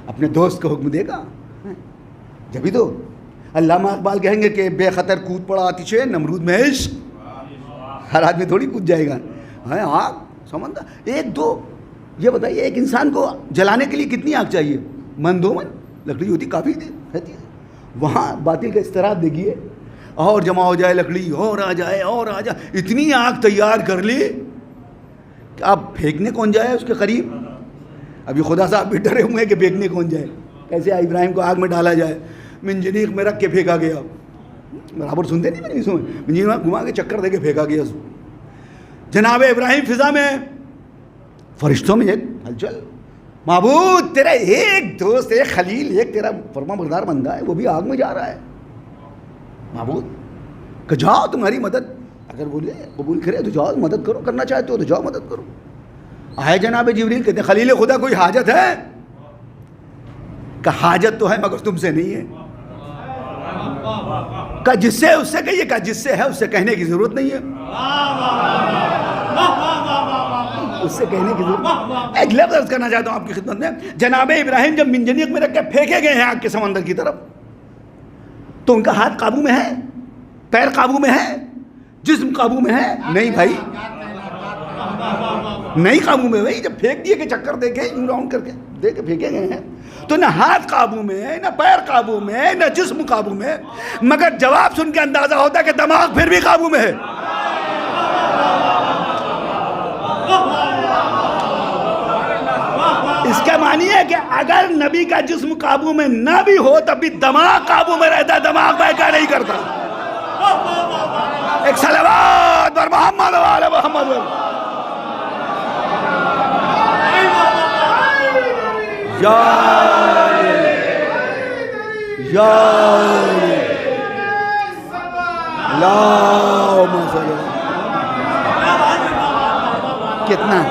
اپنے دوست کو حکم دے گا، جبھی تو علامہ اقبال کہیں گے کہ بے خطر کود پڑا آتش نمرود میں عشق، ہر آدمی تھوڑی کود جائے گا، آگ سمندر ایک دو۔ یہ بتائیے ایک انسان کو جلانے کے لیے کتنی آگ چاہیے؟ من 2 من لکڑی ہوتی کافی رہتی ہے، وہاں باطل کا استراحت دیکھیے، اور جمع ہو جائے لکڑی، اور آ جائے، اتنی آگ تیار کر لی کہ اب پھینکنے کون جائے اس کے قریب؟ ابھی خدا صاحب بھی ڈرے ہوئے کہ پھینکنے کون جائے، کیسے ابراہیم کو آگ میں ڈالا جائے، منجنیق میں رکھ کے پھینکا گیا، برابر سنتے نہیں میں نہیں منجنیق گھما کے چکر دے کے پھینکا گیا۔ جناب ابراہیم فضا میں، فرشتوں میں ایک ہلچل، معبود تیرا ایک دوست، ایک خلیل، ایک تیرا فرما بردار بندہ ہے، وہ بھی آگ میں جا رہا ہے، معبود کہ جاؤ تمہاری مدد، اگر بولے قبول کرے تو جاؤ مدد کرو، کرنا چاہتے ہو تو جاؤ مدد کرو۔ آئے جناب جبریل کہتے خلیل خدا کوئی حاجت ہے؟ کہ حاجت تو ہے مگر تم سے نہیں ہے، کہ جس سے اس سے کہیے، کہ جس سے ہے اس سے کہنے کی ضرورت نہیں ہے، اس سے کہنے کی ضرورت۔ ایک لفظ عرض کرنا چاہتا ہوں آپ کی خدمت میں، جناب ابراہیم جب منجنیق میں رکھ کے پھینکے گئے ہیں آگ کے سمندر کی طرف تو ان کا ہاتھ قابو میں ہے، پیر قابو میں ہے، جسم قابو میں ہے؟ نہیں بھائی، نہیں قابو میں بھائی، جب پھینک دیے کہ چکر دے کے راؤنڈ کر کے دے کے پھینکے گئے ہیں تو نہ ہاتھ قابو میں ہے، نہ پیر قابو میں ہے، نہ جسم قابو میں ہے، مگر جواب سن کے اندازہ ہوتا ہے کہ دماغ پھر بھی قابو میں ہے۔ اس کا معنی ہے کہ اگر نبی کا جسم قابو میں نہ بھی ہو تب بھی دماغ قابو میں رہتا ہے، دماغ بہکا نہیں کرتا۔ ایک صلوات بر محمد و آل محمد۔ کتنا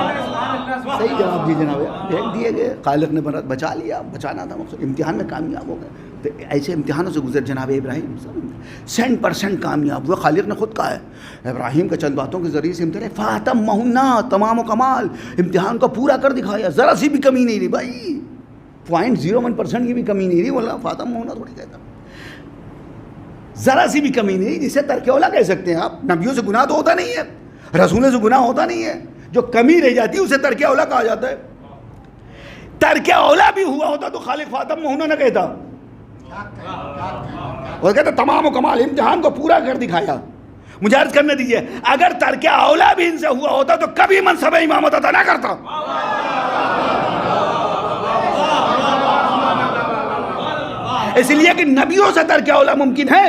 صحیح جواب دی جناب، پھینک دیے گئے، خالق نے بچا لیا، بچانا تھا مقصد، امتحان میں کامیاب ہو گئے۔ تو ایسے امتحانوں سے گزر جناب ابراہیم 100% کامیاب ہوئے۔ خالق نے خود کہا ہے ابراہیم کا چند باتوں کے ذریعے سے امتحان فاتمہنا، تمام و کمال امتحان کو پورا کر دکھایا، ذرا سی بھی کمی نہیں رہی بھائی، 0.01% کی بھی کمی نہیں رہی، بولا فاتمہنا تھوڑی کہتا، ذرا سی بھی کمی نہیں، جسے ترک اولا کہہ سکتے ہیں آپ۔ نبیوں سے گناہ تو ہوتا نہیں ہے، رسولوں سے گناہ ہوتا نہیں ہے، جو کمی رہ جاتی ہے اسے ترک اولا کہا جاتا ہے۔ ترک اولا بھی ہوا ہوتا تو خالق فاتمہنا نہ کہتا، وہ کہتا تمام و کمال امتحان کو پورا کر دکھایا۔ مجھے عرض کرنے دیجئے اگر ترک اولا بھی ان سے ہوا ہوتا تو کبھی منصب امامت عطا نہ کرتا۔ اس لیے کہ نبیوں سے ترک اولا ممکن ہے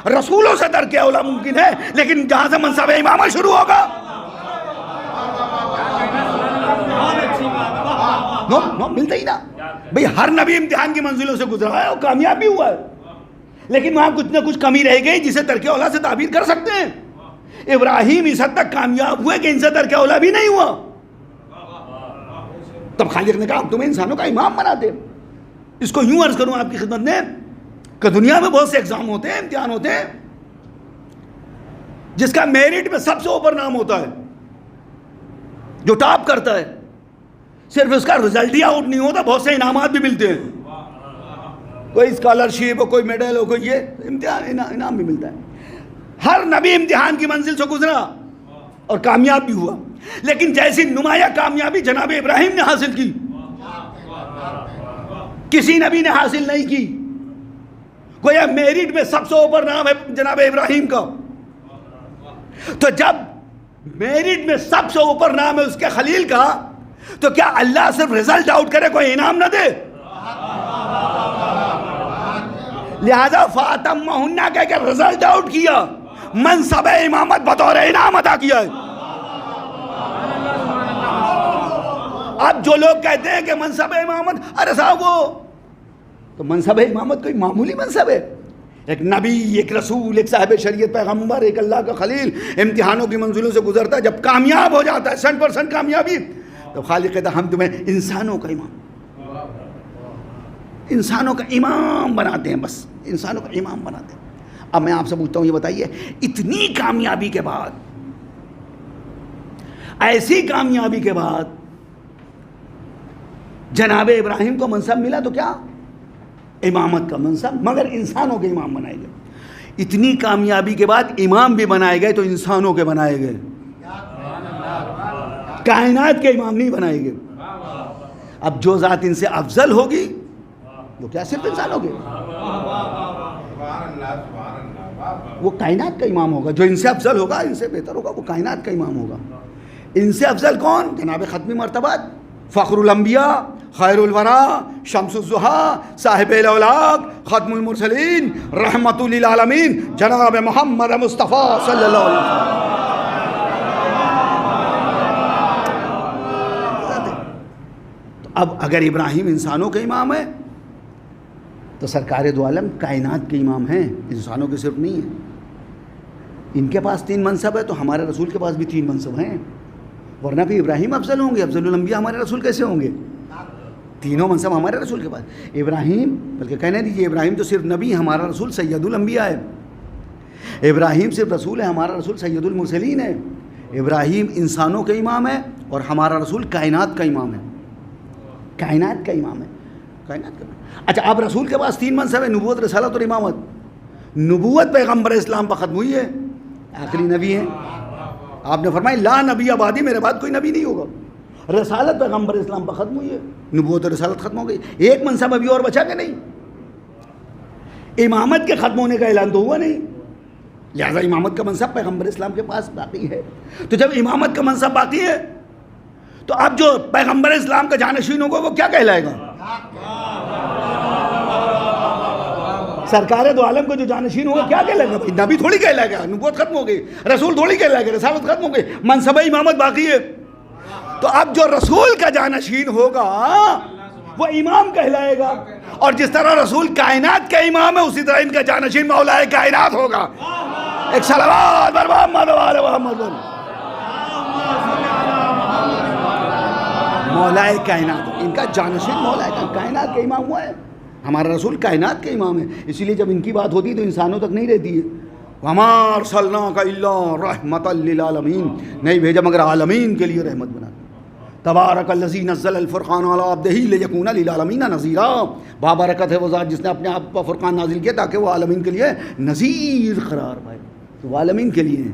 رسولوں سے ترک اولا ممکن ہے، لیکن جہاں سے منصب امامت شروع ہوگا نو ملتا ہی نا بھئی. ہر نبی امتحان کی منزلوں سے گزرا ہے اور کامیاب بھی ہوا ہے، لیکن وہاں کچھ نہ کچھ کمی رہ گئی جسے ترک اولا سے تعبیر کر سکتے ہیں. ابراہیم اس حد تک کامیاب ہوئے کہ ان سے ترک اولا بھی نہیں ہوا. تب خالق نے کہا تمہیں انسانوں کا امام بنا دے. اس کو یوں عرض کروں آپ کی خدمت میں کہ دنیا میں بہت سے ایگزام ہوتے ہیں، امتحان ہوتے ہیں، جس کا میرٹ میں سب سے اوپر نام ہوتا ہے، جو ٹاپ کرتا ہے، صرف اس کا رزلٹ ہی آؤٹ نہیں ہوتا، بہت سے انعامات بھی ملتے ہیں. کوئی اسکالرشپ ہو، کوئی میڈل ہو، کوئی یہ امتحان انعام بھی ملتا ہے. ہر نبی امتحان کی منزل سے گزرا اور کامیاب بھی ہوا، لیکن جیسی نمایاں کامیابی جناب ابراہیم نے حاصل کی کسی نبی نے حاصل نہیں کی. گویا میرٹ میں سب سے اوپر نام ہے جناب ابراہیم کا. تو جب میرٹ میں سب سے اوپر نام ہے اس کے خلیل کا، تو کیا اللہ صرف رزلٹ آؤٹ کرے، کوئی انعام نہ دے؟ لہذا فاتمہن کہہ کے رزلٹ آؤٹ کیا، منصب امامت بطور انعام عطا کیا ہے. اب جو لوگ کہتے ہیں کہ منصب امامت، ارے صاحب وہ تو منصب امامت کوئی معمولی منصب ہے؟ ایک نبی، ایک رسول، ایک صاحب شریعت پیغمبر، ایک اللہ کا خلیل امتحانوں کی منزلوں سے گزرتا ہے، جب کامیاب ہو جاتا ہے 100% کامیابی، تو خالق کہتا ہے ہم تمہیں انسانوں کا امام بناتے ہیں، بس انسانوں کا امام بناتے ہیں. اب میں آپ سے پوچھتا ہوں، یہ بتائیے اتنی کامیابی کے بعد، ایسی کامیابی کے بعد جناب ابراہیم کو منصب ملا تو کیا؟ امامت کا منصب، مگر انسانوں کے امام بنائے گئے. اتنی کامیابی کے بعد امام بھی بنائے گئے تو انسانوں کے بنائے گئے، کائنات کے امام نہیں بنائے گئے. اب جو ذات ان سے افضل ہوگی وہ کیا صرف انسانوں کے، وہ کائنات کا امام ہوگا. جو ان سے افضل ہوگا، ان سے بہتر ہوگا، وہ کائنات کا امام ہوگا. ان سے افضل کون؟ جناب ختمی مرتبات، فخر الانبیاء، خیر الورا، شمس الضحیٰ، صاحب الاولاق، ختم المرسلین، رحمت للعالمین، جناب محمد مصطفیٰ صلی اللہ علیہ وسلم. تو اب اگر ابراہیم انسانوں کے امام ہے تو سرکار دو عالم کائنات کے امام ہیں، انسانوں کے صرف نہیں ہیں. ان کے پاس 3 منصب ہے تو ہمارے رسول کے پاس بھی 3 منصب ہیں، ورنہ کہ ابراہیم افضل ہوں گے، افضل الانبیاء ہمارے رسول کیسے ہوں گے؟ تینوں منصب ہمارے رسول کے پاس. ابراہیم، بلکہ کہنے دیجیے ابراہیم تو صرف نبی، ہمارا رسول سید الانبیاء ہے. ابراہیم صرف رسول ہے، ہمارا رسول سید المرسلین ہے. ابراہیم انسانوں کے امام ہے اور ہمارا رسول کائنات کا امام ہے. کائنات کا امام ہے، کائنات کا. اچھا، اب رسول کے پاس 3 منصب ہے، نبوت، رسالت اور امامت. نبوت پیغمبر اسلام پر ختم ہوئی ہے، آخری نبی ہیں. آپ نے فرمایا لا نبی آبادی، میرے بعد کوئی نبی نہیں ہوگا. رسالت پیغمبر اسلام پر ختم ہوئی ہے، نبوت اور رسالت ختم ہو گئی. ایک منصب ابھی اور بچا کہ نہیں؟ امامت کے ختم ہونے کا اعلان تو ہوا نہیں، لہذا امامت کا منصب پیغمبر اسلام کے پاس باقی ہے. تو جب امامت کا منصب باقی ہے تو اب جو پیغمبر اسلام کا جانشین ہوگا وہ کیا کہلائے گا؟ سرکار دو عالم کو جو جانشین ہوگا کیا کہلائے گا؟ نبی تھوڑی کہلائے گا، نبوت ختم ہو گئی. رسول تھوڑی کہلائے گا، رسالت ختم ہو گئی، منصب امامت باقی ہے. تو اب جو رسول کا جانشین ہوگا وہ امام کہلائے گا، اور جس طرح رسول کائنات کا امام ہے اسی طرح ان کا جانشین مولا کائنات ہوگا. ایک صلوات بر محمد و آل محمد. مولا کائنات، ان کا جانشین مولا کائنات کا امام ہوا ہے. ہمارا رسول کائنات کے امام ہے، اسی لیے جب ان کی بات ہوتی ہے تو انسانوں تک نہیں رہتی ہے. وَمَا أَرْسَلْنَاكَ إِلَّا رَحْمَةً لِّلْعَالَمِينَ، نہیں بھیجا مگر عالمین کے لیے رحمت بنا. تبارک الذی نزل الفرقان علی عبدہ لیکون للعالمین نذیرا. بابرکت ہے وہ ذات جس نے اپنے آپ پر فرقان نازل کیا تاکہ وہ عالمین کے لیے نذیر قرار پائے. تو وہ عالمین کے لیے ہیں،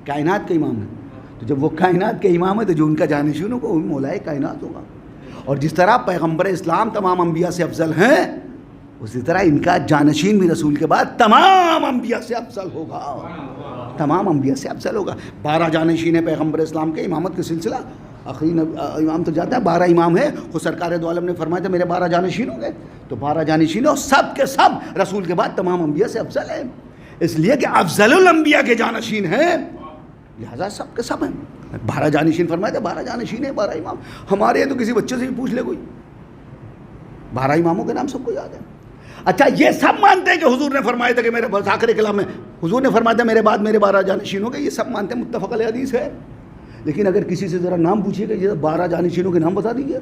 کائنات کے امام ہیں. تو جب وہ کائنات کے امام ہے تو جو ان کا جانشین ہوگا وہ مولا کائنات ہوگا. اور جس طرح پیغمبر اسلام تمام انبیاء سے افضل ہیں، اسی طرح ان کا جانشین بھی رسول کے بعد تمام انبیاء سے افضل ہوگا، تمام انبیاء سے افضل ہوگا. 12 جانشین ہیں پیغمبر اسلام کے. امامت کا سلسلہ آخری امام تک جاتا ہے، 12 امام ہے. خود سرکار دو عالم نے فرمایا تھا میرے 12 جانشین ہوں گے. تو 12 جانشین اور سب کے سب رسول کے بعد تمام انبیاء سے افضل ہیں. اس لیے کہ افضل الانبیاء کے جانشین ہیں، لہذا سب کے سب ہیں. 12 جانشین فرمائے تھے، 12 جانشین ہیں، 12 امام. ہمارے تو کسی بچے سے بھی پوچھ لے کوئی، 12 اماموں کے نام سب کو یاد ہے. اچھا یہ سب مانتے ہیں کہ حضور نے فرمایا تھا کہ میرے آخر کلام میں حضور نے فرمایا تھا میرے بعد میرے 12 جانشینوں کے، یہ سب مانتے ہیں، متفق علیہ حدیث ہے. لیکن اگر کسی سے ذرا نام پوچھیے کہ یہ 12 جانشینوں کے نام بتا دیجیے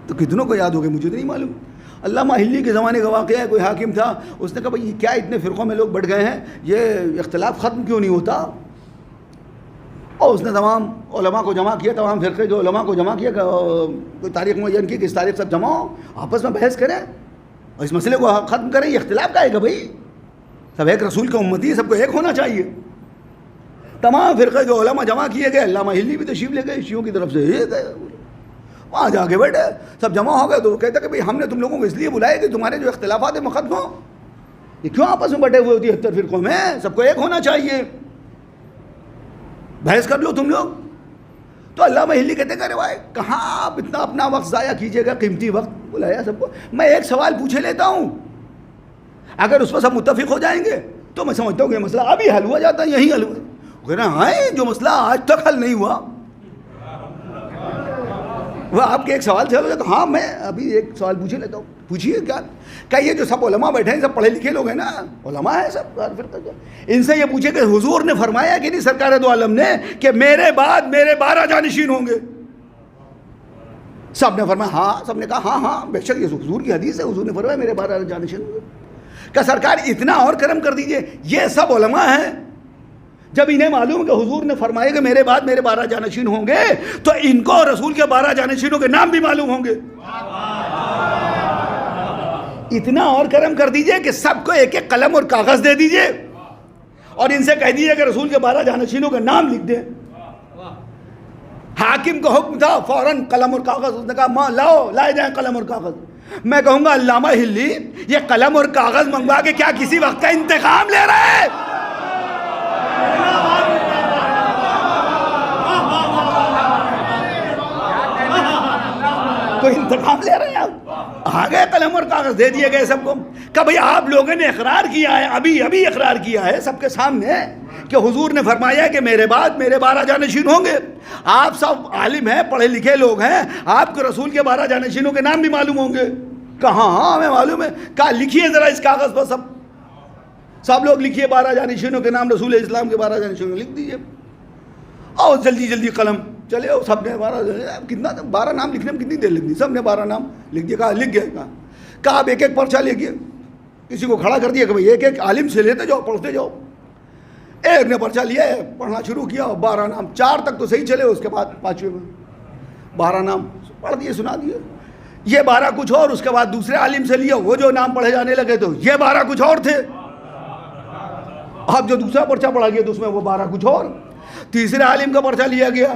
تو کتنوں کو یاد ہو گئے؟ مجھے تو نہیں معلوم. علامہ حلی کے زمانے کا واقعہ ہے، کوئی حاکم تھا، اس نے کہا بھائی کیا اتنے فرقوں میں لوگ بڑھ گئے ہیں، یہ اختلاف ختم کیوں نہیں ہوتا؟ اور اس نے تمام علماء کو جمع کیا، تمام فرقے جو علماء کو جمع کیا، کوئی تاریخ معین کی کہ اس تاریخ سب جمع ہو، آپس میں بحث کریں اور اس مسئلے کو ختم کریں. یہ اختلاف کا ہے کہ بھائی سب ایک رسول کا امتی ہے، سب کو ایک ہونا چاہیے. تمام فرقے جو علماء جمع کیے گئے، علامہ حلی بھی تشریف لے گئے شیعوں کی طرف سے، یہ گئے وہاں جا کے بیٹھے، سب جمع ہو گئے. تو وہ کہتا کہ بھئی ہم نے تم لوگوں کو اس لیے بلایا کہ تمہارے جو اختلافات ہیں ختم ہو. یہ کیوں آپس میں بٹے ہوئے ہوتی ہے 70 فرقوں میں؟ سب کو ایک ہونا چاہیے، بحث کر لو تم لوگ. تو علامہ حلی کہتے کہ روائے کہاں آپ اتنا اپنا وقت ضائع کیجیے گا، قیمتی وقت. بلایا سب کو، میں ایک سوال پوچھے لیتا ہوں، اگر اس پر سب متفق ہو جائیں گے تو میں سمجھتا ہوں کہ مسئلہ ابھی حل ہوا جاتا ہے، یہی حل ہوا. کہنا ہاں جو مسئلہ آج تک حل نہیں ہوا وہ آپ کے ایک سوال سے ہو. ہاں میں ابھی ایک سوال پوچھے لیتا ہوں. پوچھیے کیا یہ جو سب علماء بیٹھے ہیں سب پڑھے لکھے لوگ ہیں نا، علماء ہیں سب، ان سے یہ پوچھے کہ حضور نے فرمایا کہ نہیں سرکار دو عالم نے کہ میرے بعد میرے 12 جانشین ہوں گے؟ سب نے فرمایا ہاں. سب نے کہا ہاں بے شک یہ حضور کی حدیث ہے، حضور نے فرمایا میرے 12 جانشین ہوں گے. کہ سرکار اتنا اور کرم کر دیجئے، یہ سب علماء ہیں، جب انہیں معلوم کہ حضور نے فرمایا کہ میرے بعد میرے 12 جانشین ہوں گے تو ان کو رسول کے 12 جانشینوں کے نام بھی معلوم ہوں گے. اتنا اور کرم کر دیجئے کہ سب کو ایک ایک قلم اور کاغذ دے دیجئے اور ان سے کہہ دیجئے کہ رسول کے 12 جانشینوں کا نام لکھ دیں. حاکم کا حکم تھا، فوراً قلم اور کاغذ. اس نے کہا ماں لاؤ، لائے جائیں قلم اور کاغذ. میں کہوں گا علامہ حلی یہ قلم اور کاغذ منگوا کے کیا کسی وقت کا انتقام لے رہے ہیں؟ تو انتقام لے رہے ہیں آپ. آ گئے قلم اور کاغذ دے دیے گئے سب کو کہ بھئی آپ لوگوں نے اقرار کیا ہے، ابھی اقرار کیا ہے سب کے سامنے کہ حضور نے فرمایا کہ میرے بعد میرے 12 جانشین ہوں گے. آپ سب عالم ہیں، پڑھے لکھے لوگ ہیں، آپ کو رسول کے 12 جانشینوں کے نام بھی معلوم ہوں گے. کہاں ہاں ہمیں معلوم ہے. کہا لکھیے ذرا اس کاغذ پر سب لوگ لکھیے 12 جانشینوں کے نام، رسول اسلام کے 12 جانشینوں لکھ دیجئے. اور جلدی قلم چلے. سب نے 12 نام لکھنے میں کتنی دیر لکھ دی؟ سب نے 12 نام لکھ دیا. کہا لکھ گئے. کہا آپ ایک ایک پرچہ لے گئے، کسی کو کھڑا کر دیا کہ بھئی ایک ایک عالم سے لیتے جاؤ، پڑھتے جاؤ. ایک نے پرچہ لیا ہے، پڑھنا شروع کیا، 12 نام 4 تک تو صحیح چلے، اس کے بعد 5ویں میں 12 نام پڑھ دیے، سنا دیے. یہ 12 کچھ اور. اس کے بعد دوسرے عالم سے لیا، وہ جو نام پڑھے جانے لگے تو یہ 12 کچھ اور تھے. اب جو دوسرا پرچہ پڑھا گیا تو اس میں وہ 12 کچھ اور. تیسرے عالم کا پرچہ لیا گیا،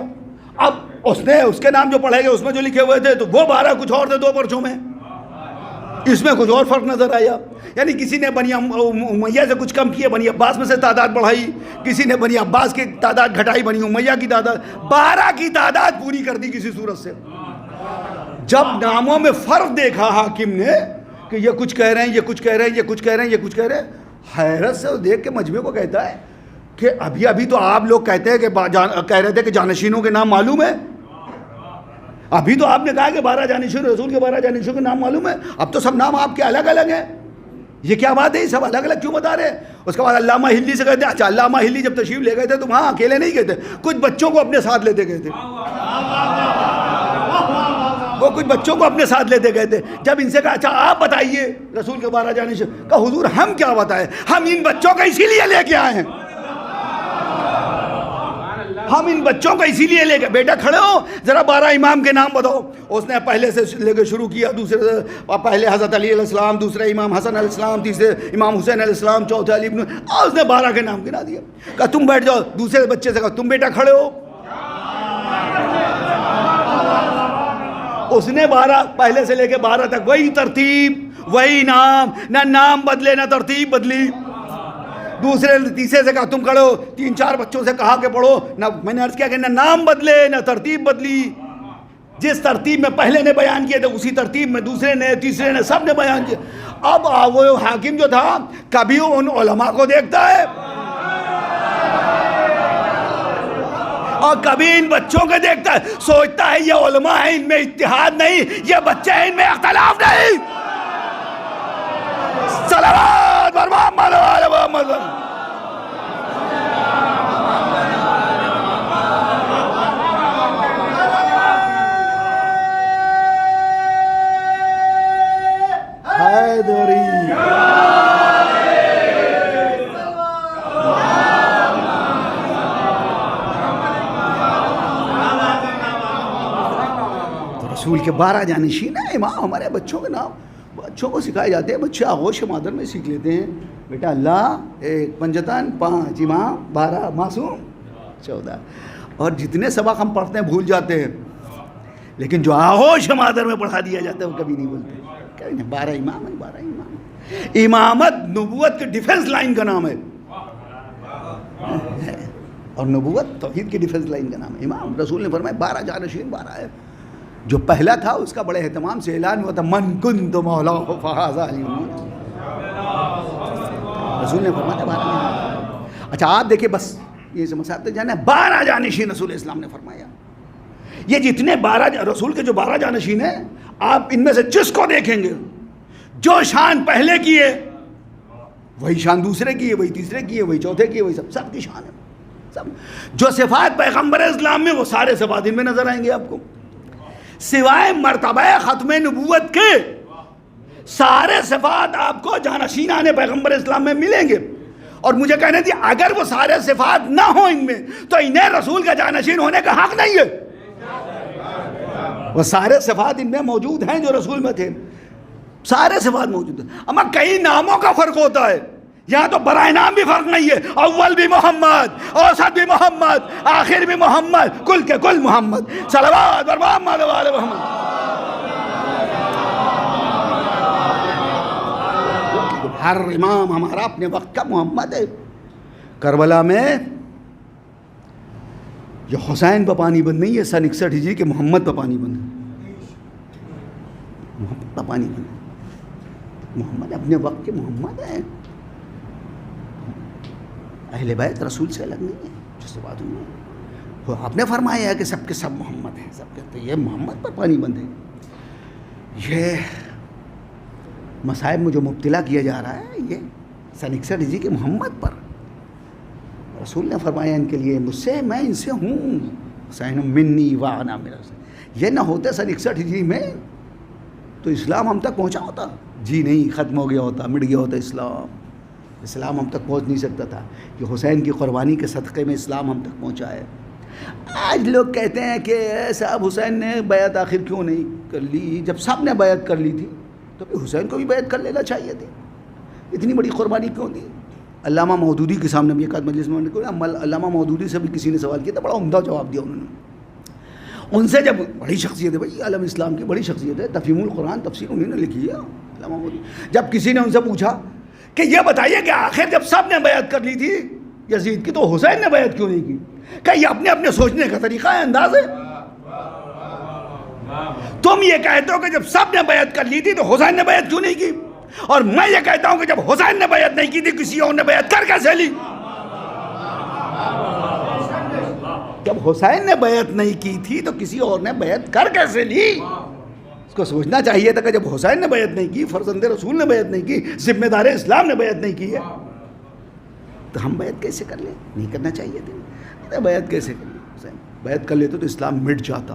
اب اس کے نام جو پڑھے گئے اس میں جو لکھے ہوئے تھے تو وہ 12 کچھ اور تھے 2 پرچوں میں. اس میں کچھ اور فرق نظر آیا. یعنی کسی نے بنی امیہ سے کچھ کم کیا، بنی عباس میں سے تعداد بڑھائی، کسی نے بنی عباس کی تعداد گھٹائی، بنی امیہ کی تعداد، 12 کی تعداد پوری کر دی کسی صورت سے. جب ناموں میں فرق دیکھا حاکم نے کہ یہ کچھ کہہ رہے ہیں، یہ کچھ کہہ رہے ہیں، یہ کچھ کہہ رہے ہیں، یہ کچھ کہہ رہے ہیں، حیرت سے دیکھ کے مجمع کو کہتا ہے کہ ابھی تو آپ لوگ کہتے ہیں کہ کہہ رہے تھے کہ جانشینوں کے نام معلوم ہے. ابھی تو آپ نے کہا کہ 12 جانشین، رسول کے 12 جانشینوں کے نام معلوم ہے. اب تو سب نام آپ کے الگ الگ ہیں. یہ کیا بات ہے؟ یہ سب الگ الگ کیوں بتا رہے ہیں؟ اس کے بعد علامہ حلی سے کہتے ہیں اچھا علامہ حلی جب تشریف لے گئے تھے تو وہاں اکیلے نہیں گئے تھے، کچھ بچوں کو اپنے ساتھ لیتے گئے تھے. وہ کچھ بچوں کو اپنے ساتھ لیتے گئے تھے. جب ان سے کہا اچھا آپ بتائیے رسول کے 12 جانشین، کہا حضور ہم کیا بتائیں، ہم ان بچوں کو اسی لیے لے کے آئے ہیں. ہم ان بچوں کو اسی لیے لے کے، بیٹا کھڑے ہو ذرا 12 امام کے نام بتاؤ. اس نے پہلے سے لے کے شروع کیا، پہلے حضرت علی علیہ السلام، دوسرے امام حسن علیہ السلام، تیسرے امام حسین علیہ السلام، چوتھے علی ابن، اور اس نے 12 کے نام گنا دیا. کہا تم بیٹھ جاؤ. دوسرے بچے سے کہا تم بیٹا کھڑے ہو. اس نے 12 پہلے سے لے کے 12 تک وہی ترتیب، وہی نام، نہ نام بدلے نہ ترتیب بدلی. تیسرے سے کہا تم کھڑو. 3-4 بچوں سے کہا کہ پڑھو. نہ میں نے عرض کیا کہ نہ نام بدلے نہ ترتیب بدلی. جس ترتیب میں پہلے نے بیان کیے تھے اسی ترتیب میں دوسرے نے تیسرے نے سب نے بیان کیا. اب وہ حاکم جو تھا کبھی ان علماء کو دیکھتا ہے اور کبھی ان بچوں کو دیکھتا ہے, سوچتا ہے یہ علماء ہیں ان میں اتحاد نہیں, یہ بچے ہیں ان میں اختلاف نہیں. صلوات بر محمد و آل محمد. حیدری رسول کے 12 جانشین ہیں امام. ہمارے بچوں کے نام بچوں کو سکھائے جاتے ہیں, بچے آغوش مادر میں سیکھ لیتے ہیں. بیٹا اللہ 1 پنجتن 5 امام 12 معصوم 14. اور جتنے سبق ہم پڑھتے ہیں بھول جاتے ہیں, لیکن جو آغوش مادر میں پڑھا دیا جاتا ہے وہ کبھی نہیں بولتے. 12 امام ہیں 12 امام. امامت نبوت کے ڈیفنس لائن کا نام ہے, اور نبوت توحید کی ڈیفنس لائن کا نام ہے. امام رسول نے فرمایا 12 جانشین 12 ہے. جو پہلا تھا اس کا بڑے اہتمام سے اعلان ہوا تھا, من کنت مولاہ فہذا علی. رسول نے فرمایا 12. اچھا آپ دیکھیں, بس یہ سمجھا تک جانا 12 جانشین رسول اسلام نے فرمایا. یہ جتنے 12 رسول کے جو 12 جانشین ہیں, آپ ان میں سے جس کو دیکھیں گے جو شان پہلے کی ہے وہی شان دوسرے کی ہے, وہی تیسرے کی ہے, وہی چوتھے کی ہے, وہی سب کی شان ہے. سب جو صفات پیغمبر اسلام میں وہ سارے صفات ان میں نظر آئیں گے آپ کو. سوائے مرتبہ ختم نبوت کے سارے صفات آپ کو جانشینان پیغمبر اسلام میں ملیں گے. اور مجھے کہنے دیے اگر وہ سارے صفات نہ ہوں ان میں تو انہیں رسول کا جانشین ہونے کا حق نہیں ہے. وہ سارے صفات ان میں موجود ہیں جو رسول میں تھے, سارے صفات موجود ہیں. اما کئی ناموں کا فرق ہوتا ہے, یہاں تو برائے نام بھی فرق نہیں ہے. اول بھی محمد, اوسط بھی محمد, آخر بھی محمد, کل کے کل محمد. صلوات بر محمد و آل محمد. ہر امام ہمارا اپنے وقت کا محمد ہے. کربلا میں یہ حسین پہ پانی بند نہیں ہے, 61 ہجری کے محمد پہ پانی بند ہے. محمد پہ پانی بند ہے. محمد اپنے وقت کے محمد ہیں. اہل بیت رسول سے الگ نہیں ہے. جس بات ہوئی وہ آپ نے فرمایا ہے کہ سب کے سب محمد ہیں, سب کہتے ہیں یہ محمد پر پانی بند ہے. یہ مصائب میں جو مبتلا کیا جا رہا ہے یہ 61 ہجری کے محمد پر. رسول نے فرمایا ان کے لیے مجھ سے, میں ان سے ہوں. حسین منی وانا میرا. یہ نہ ہوتے 61 ہجری میں تو اسلام ہم تک پہنچا ہوتا. جی نہیں, ختم ہو گیا ہوتا, مٹ گیا ہوتا اسلام. اسلام ہم تک پہنچ نہیں سکتا تھا. یہ حسین کی قربانی کے صدقے میں اسلام ہم تک پہنچا ہے. آج لوگ کہتے ہیں کہ صاحب حسین نے بیعت آخر کیوں نہیں کر لی؟ جب سب نے بیعت کر لی تھی تو پھر حسین کو بھی بیعت کر لینا چاہیے تھی. اتنی بڑی قربانی کیوں دی؟ علامہ مودودی کے سامنے بھی ایک آدھ مجلس میں علامہ مودودی سے بھی کسی نے سوال کیا تھا, بڑا عمدہ جواب دیا انہوں نے. ان سے جب بڑی شخصیت ہے بھائی, عالم اسلام کی بڑی شخصیت ہے, تفہیم القرآن تفسیر انہوں نے لکھی ہے علامہ مودودی. جب کسی نے ان سے پوچھا کہ یہ بتائیے کہ آخر جب سب نے بیعت کر لی تھی یزید کی تو حسین نے بیعت کیوں نہیں کی؟ کہ یہ اپنے اپنے سوچنے کا طریقہ ہے, انداز ہے. تم یہ کہتے ہو کہ جب سب نے بیعت کر لی تھی تو حسین نے بیعت کیوں نہیں کی, اور میں یہ کہتا ہوں کہ جب حسین نے بیعت نہیں کی تھی کسی اور نے بیعت کر کیسے لی؟ جب حسین نے بیعت نہیں کی تھی تو کسی اور نے بیعت کر کیسے لی؟ اس کو سوچنا چاہیے تھا کہ جب حسین نے بیعت نہیں کی, فرزند رسول نے بیعت نہیں کی, ذمہ دار اسلام نے بیعت نہیں کی ہے, تو ہم بیعت کیسے کر لیں؟ نہیں کرنا چاہیے تھا. بیعت کیسے کر لیں؟ حسین بیعت کر لیتے تو اسلام مٹ جاتا.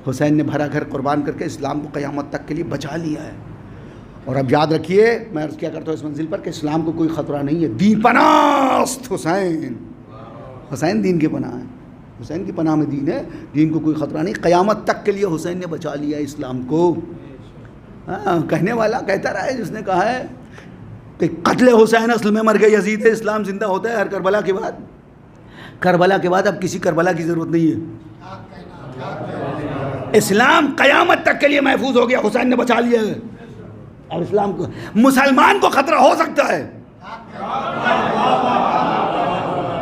حسین نے بھرا گھر قربان کر کے اسلام کو قیامت تک کے لیے بچا لیا ہے. اور اب یاد رکھیے, میں عرض کیا کرتا ہوں اس منزل پر کہ اسلام کو کوئی خطرہ نہیں ہے. دین پناست حسین, حسین دین کے پناہ ہے, حسین کی پناہ میں دین ہے, دین کو کوئی خطرہ نہیں. قیامت تک کے لیے حسین نے بچا لیا اسلام کو. کہنے والا کہتا رہا ہے جس نے کہا ہے کہ قتل حسین اصل میں مر گئے یزید ہے, اسلام زندہ ہوتا ہے ہر کربلا کے بعد. کربلا کے بعد اب کسی کربلا کی ضرورت نہیں ہے. اسلام قیامت تک کے لیے محفوظ ہو گیا, حسین نے بچا لیا ہے. اور اسلام کو, مسلمان کو خطرہ ہو سکتا ہے,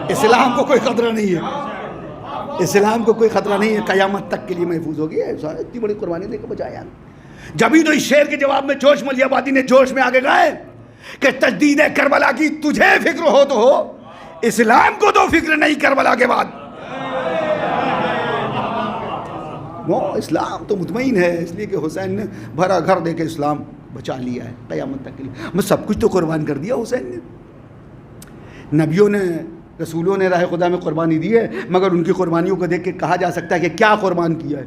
اسلام کو کوئی خطرہ نہیں ہے. اسلام کو کوئی خطرہ نہیں ہے، قیامت تک کے لیے محفوظ ہوگی. اتنی بڑی قربانی دے کے بچایا. جبھی تو اس شعر کے جواب میں جوش ملیح آبادی نے جوش میں آگے گائے کہ تجدید کربلا کی تجھے فکر ہو تو ہو، اسلام کو تو فکر نہیں کربلا کے بعد. وہ اسلام تو مطمئن ہے، اس لیے کہ حسین نے بھرا گھر دے کے اسلام بچا لیا ہے قیامت تک کے لیے. میں سب کچھ تو قربان کر دیا حسین نے. نبیوں نے، رسولوں نے راہ خدا میں قربانی دی ہے، مگر ان کی قربانیوں کو دیکھ کے کہا جا سکتا ہے کہ کیا قربان کیا ہے.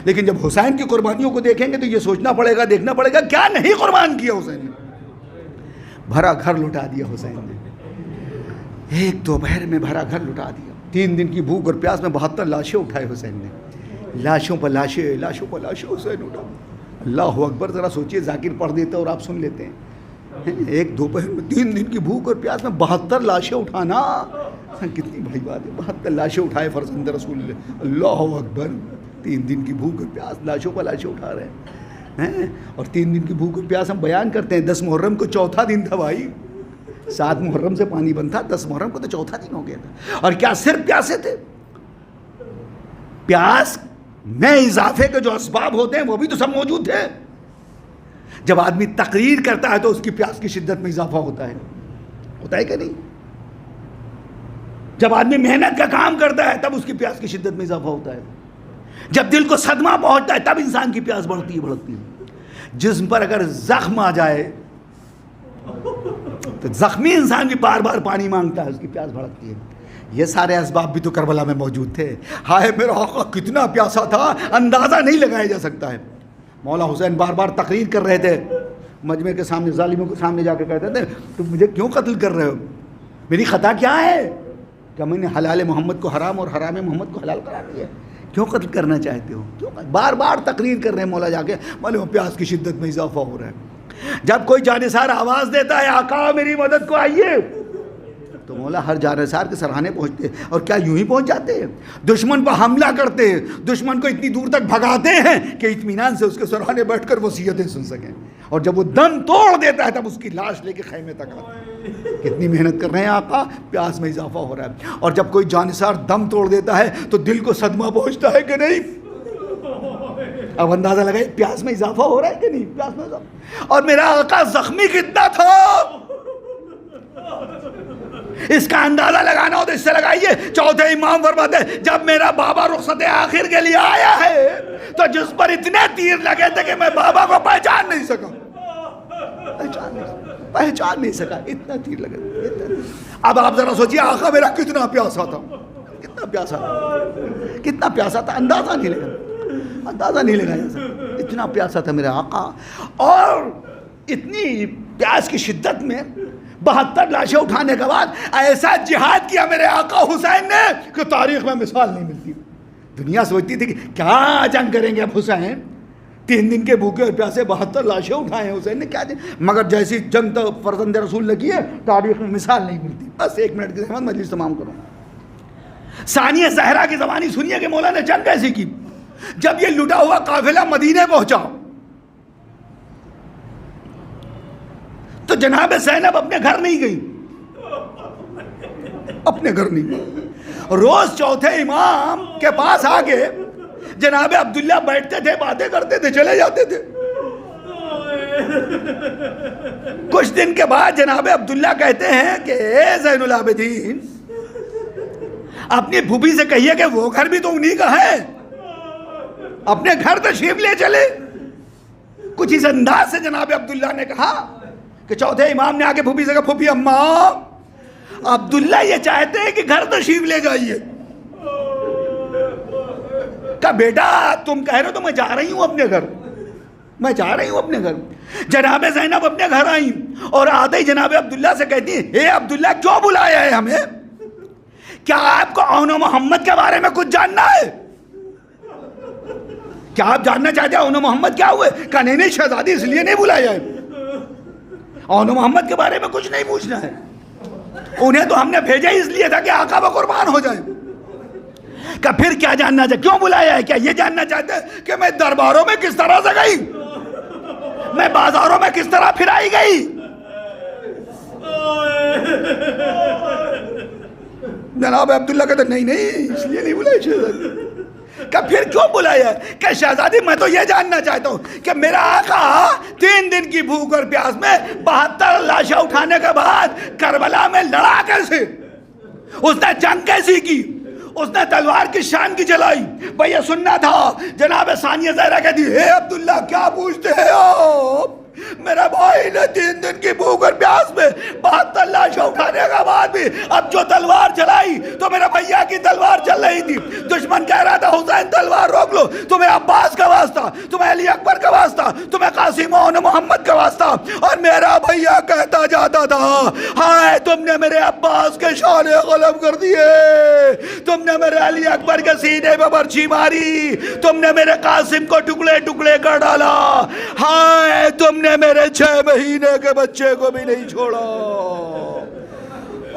لیکن جب حسین کی قربانیوں کو دیکھیں گے تو یہ سوچنا پڑے گا، دیکھنا پڑے گا کیا نہیں قربان کیا حسین نے. بھرا گھر لٹا دیا حسین نے، ایک دوپہر میں بھرا گھر لٹا دیا. 3 دن کی بھوک اور پیاس میں 72 لاشیں اٹھائے حسین نے. لاشوں پر لاشیں، لاشوں پر لاشیں حسین اٹھا. اللہ اکبر. ذرا سوچئے، ذاکر پڑھ دیتا اور آپ سن لیتے ہیں. ایک دوپہر میں 3 دن کی بھوک اور پیاس میں 72 لاشیں اٹھانا کتنی بڑی بات ہے. 72 لاشیں اٹھائے فرزند رسول اللہ. اللہ اکبر. 3 دن کی بھوک اور پیاس، لاشوں پر لاشیں اٹھا رہے ہیں. اور 3 دن کی بھوک اور پیاس ہم بیان کرتے ہیں. 10 محرم کو چوتھا دن تھا بھائی. 7 محرم سے پانی بند تھا، 10 محرم کو تو چوتھا دن ہو گیا تھا. اور کیا صرف پیاسے تھے؟ پیاس میں اضافے کے جو اسباب ہوتے ہیں وہ بھی تو سب موجود تھے. جب آدمی تقریر کرتا ہے تو اس کی پیاس کی شدت میں اضافہ ہوتا ہے. ہوتا ہے کہ نہیں؟ جب آدمی محنت کا کام کرتا ہے تب اس کی پیاس کی شدت میں اضافہ ہوتا ہے. جب دل کو صدمہ پہنچتا ہے تب انسان کی پیاس بڑھتی ہے، بڑھتی ہے. جسم پر اگر زخم آ جائے تو زخمی انسان بھی بار بار پانی مانگتا ہے، اس کی پیاس بھڑکتی ہے. یہ سارے اسباب بھی تو کربلا میں موجود تھے. ہائے میرا آقا کتنا پیاسا تھا، اندازہ نہیں لگایا جا سکتا ہے. مولا حسین بار بار تقریر کر رہے تھے مجمع کے سامنے، ظالموں کے سامنے جا کے کہتے تھے تم مجھے کیوں قتل کر رہے ہو؟ میری خطا کیا ہے؟ کہ میں نے حلال محمد کو حرام اور حرام محمد کو حلال کرا دیا. کیوں قتل کرنا چاہتے ہو؟ کیوں؟ بار بار تقریر کر رہے ہیں مولا جا کے، معلوم پیاس کی شدت میں اضافہ ہو رہا ہے. جب کوئی جانثار آواز دیتا ہے آقا میری مدد کو آئیے، تو مولا ہر جانثار کے سرہانے پہنچتے. اور کیا یوں ہی پہنچ جاتے ہیں؟ دشمن پر حملہ کرتے ہیں، دشمن کو اتنی دور تک بھگاتے ہیں کہ اطمینان سے اس کے سرہانے بیٹھ کر وصیتیں سن سکیں. اور جب وہ دم توڑ دیتا ہے تب اس کی لاش لے کے خیمے تک آتا ہے. کتنی محنت کر رہے ہیں آقا، پیاس میں اضافہ ہو رہا ہے. اور جب کوئی جانثار دم توڑ دیتا ہے تو دل کو صدمہ پہنچتا ہے کہ نہیں؟ اب اندازہ لگائے پیاس میں اضافہ ہو رہا ہے کہ نہیں؟ پیاس میں اضافہ. اور میرا آقا زخمی کتنا تھا اس کا اندازہ لگانا ہو تو اس سے لگائیے. چوتھے امام فرماتے ہیں جب میرا بابا رخصت آخر کے لیے آیا ہے تو جس پر اتنے تیر لگے تھے کہ میں بابا کو پہچان نہیں سکا، پہچان نہیں سکا، اتنا تیر لگے. اب آپ ذرا سوچیے آقا میرا کتنا پیاسا تھا، کتنا پیاسا تھا، کتنا پیاسا تھا. اندازہ نہیں لگا، اندازہ نہیں لگایا سکتا اتنا پیاسا تھا میرا آقا. اور اتنی پیاس کی شدت میں 72 لاشیں اٹھانے کے بعد ایسا جہاد کیا میرے آقا حسین نے کہ تاریخ میں مثال نہیں ملتی. دنیا سوچتی تھی کہ کیا جنگ کریں گے اب حسین، 3 دن کے بھوکے اور پیاسے 72 لاشیں اٹھائے ہیں حسین نے، کیا جنگ. مگر جیسی جنگ تو فرزند رسول نے کی ہے تاریخ میں مثال نہیں ملتی. بس 1 منٹ کی زحمت مجلس تمام کروں. ثانیہ زہرا کی زبانی سنیے کہ مولا نے جنگ کیسی کی. جب یہ لٹا ہوا قافلہ مدینے پہنچا تو جناب زینب اپنے گھر نہیں گئی، اپنے گھر نہیں گئی. روز چوتھے امام کے پاس آگے جناب عبداللہ بیٹھتے تھے، باتیں کرتے تھے، چلے جاتے تھے. کچھ دن کے بعد جناب عبداللہ کہتے ہیں کہ اے زین العابدین اپنی پھوپھی سے کہیے کہ وہ گھر بھی تو انہی کا ہے، اپنے گھر تشریف لے چلے. کچھ اس انداز سے جناب عبداللہ نے کہا کہ چوتھے امام نے آگے پھوپھی سے کہا پھوپھی اماں عبداللہ یہ چاہتے ہیں کہ گھر تشریف لے جائیے. کہا بیٹا تم کہہ رہے ہو تو میں جا رہی ہوں اپنے گھر، میں جا رہی ہوں اپنے گھر. جناب زینب اپنے گھر آئیں اور آتے ہی جناب عبداللہ سے کہتی ہیں اے عبداللہ کیوں بلایا ہے ہمیں؟ کیا آپ کو اون محمد کے بارے میں کچھ جاننا ہے؟ کیا آپ جاننا چاہتے ہیں اون محمد کیا ہوئے؟ کہا نہیں شہزادی اس لیے نہیں بلایا ہے، اون محمد کے بارے میں کچھ نہیں پوچھنا ہے. انہیں تو ہم نے بھیجا اس لیے تھا کہ آقا وہ قربان ہو جائیں. کہ پھر کیا جاننا چاہتے، کیوں بلایا ہے؟ کیا یہ جاننا چاہتے ہیں کہ میں درباروں میں کس طرح سے گئی، میں بازاروں میں کس طرح پھرائی گئی؟
جناب عبداللہ کہتے نہیں اس لیے نہیں بلایا شہزادی. کہ پھر کیوں بلایا؟ کہ شہزادی میں تو یہ جاننا چاہتا ہوں کہ میرا آقا 3 دن کی بھوک اور پیاس میں 72 لاشیں اٹھانے کے بعد کربلا میں لڑا کیسے؟ اس نے جنگ کیسی کی؟ اس نے تلوار کی شان کی چلائی؟ بھئی یہ سننا تھا. جناب ثانیہ زہرا کہتی اے عبداللہ کیا پوچھتے ہیں آپ؟ میرا بھائی نے 3 دن کی بھوک اور پیاس میں 72 لاشیں اٹھانے کے بعد بھی اب جو تلوار چلائی تو میرا بھیا کی تلوار چل رہی تھی. دشمن کہہ رہا تھا حسین تلوار روک لو، تمہیں عباس کا واسطہ، تمہیں علی اکبر کا واسطہ، تمہیں قاسم و محمد کا واسطہ. اور میرا بھیا کہتا جاتا تھا ہائے تم نے میرے عباس کے شانے غلب کر دیے، تم نے میرے علی اکبر کے سینے پہ برچھی ماری، تم نے میرے قاسم کو ٹکڑے ٹکڑے کر ڈالا، ہائے تم نے میرے 6 مہینے کے بچے کو بھی نہیں چھوڑا.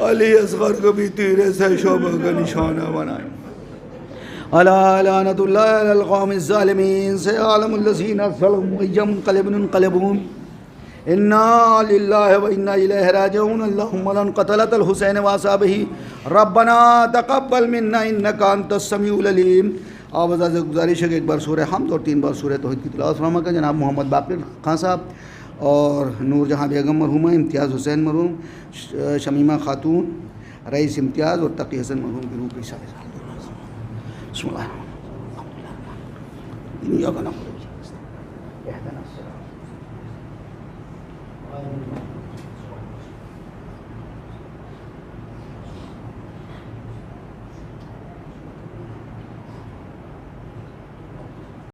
علی اصغر کو بھی تیرے سے شعبہ کا نشانہ بنائے.
الا لعنت اللہ علی القوم الظالمین سیعلم الذین ظلموا ای منقلبون انا للہ و انا الیہ راجعون. اللہم لن قتلت الحسین واصحابہ ربنا تقبل منا انک انت السمیع العلیم. آپ حضرات سے گزارش ہے کہ 1 بار سورہ حمد اور 3 بار سورہ توحید کی تلاوت فرما کر جناب محمد باقر خان صاحب اور نور جہاں بیگم مرحومہ، امتیاز حسین مرحوم، شمیمہ خاتون، رئیس امتیاز اور تقی حسن مرحوم کی روح کی شاد. بسم اللہ الرحمن الرحیم.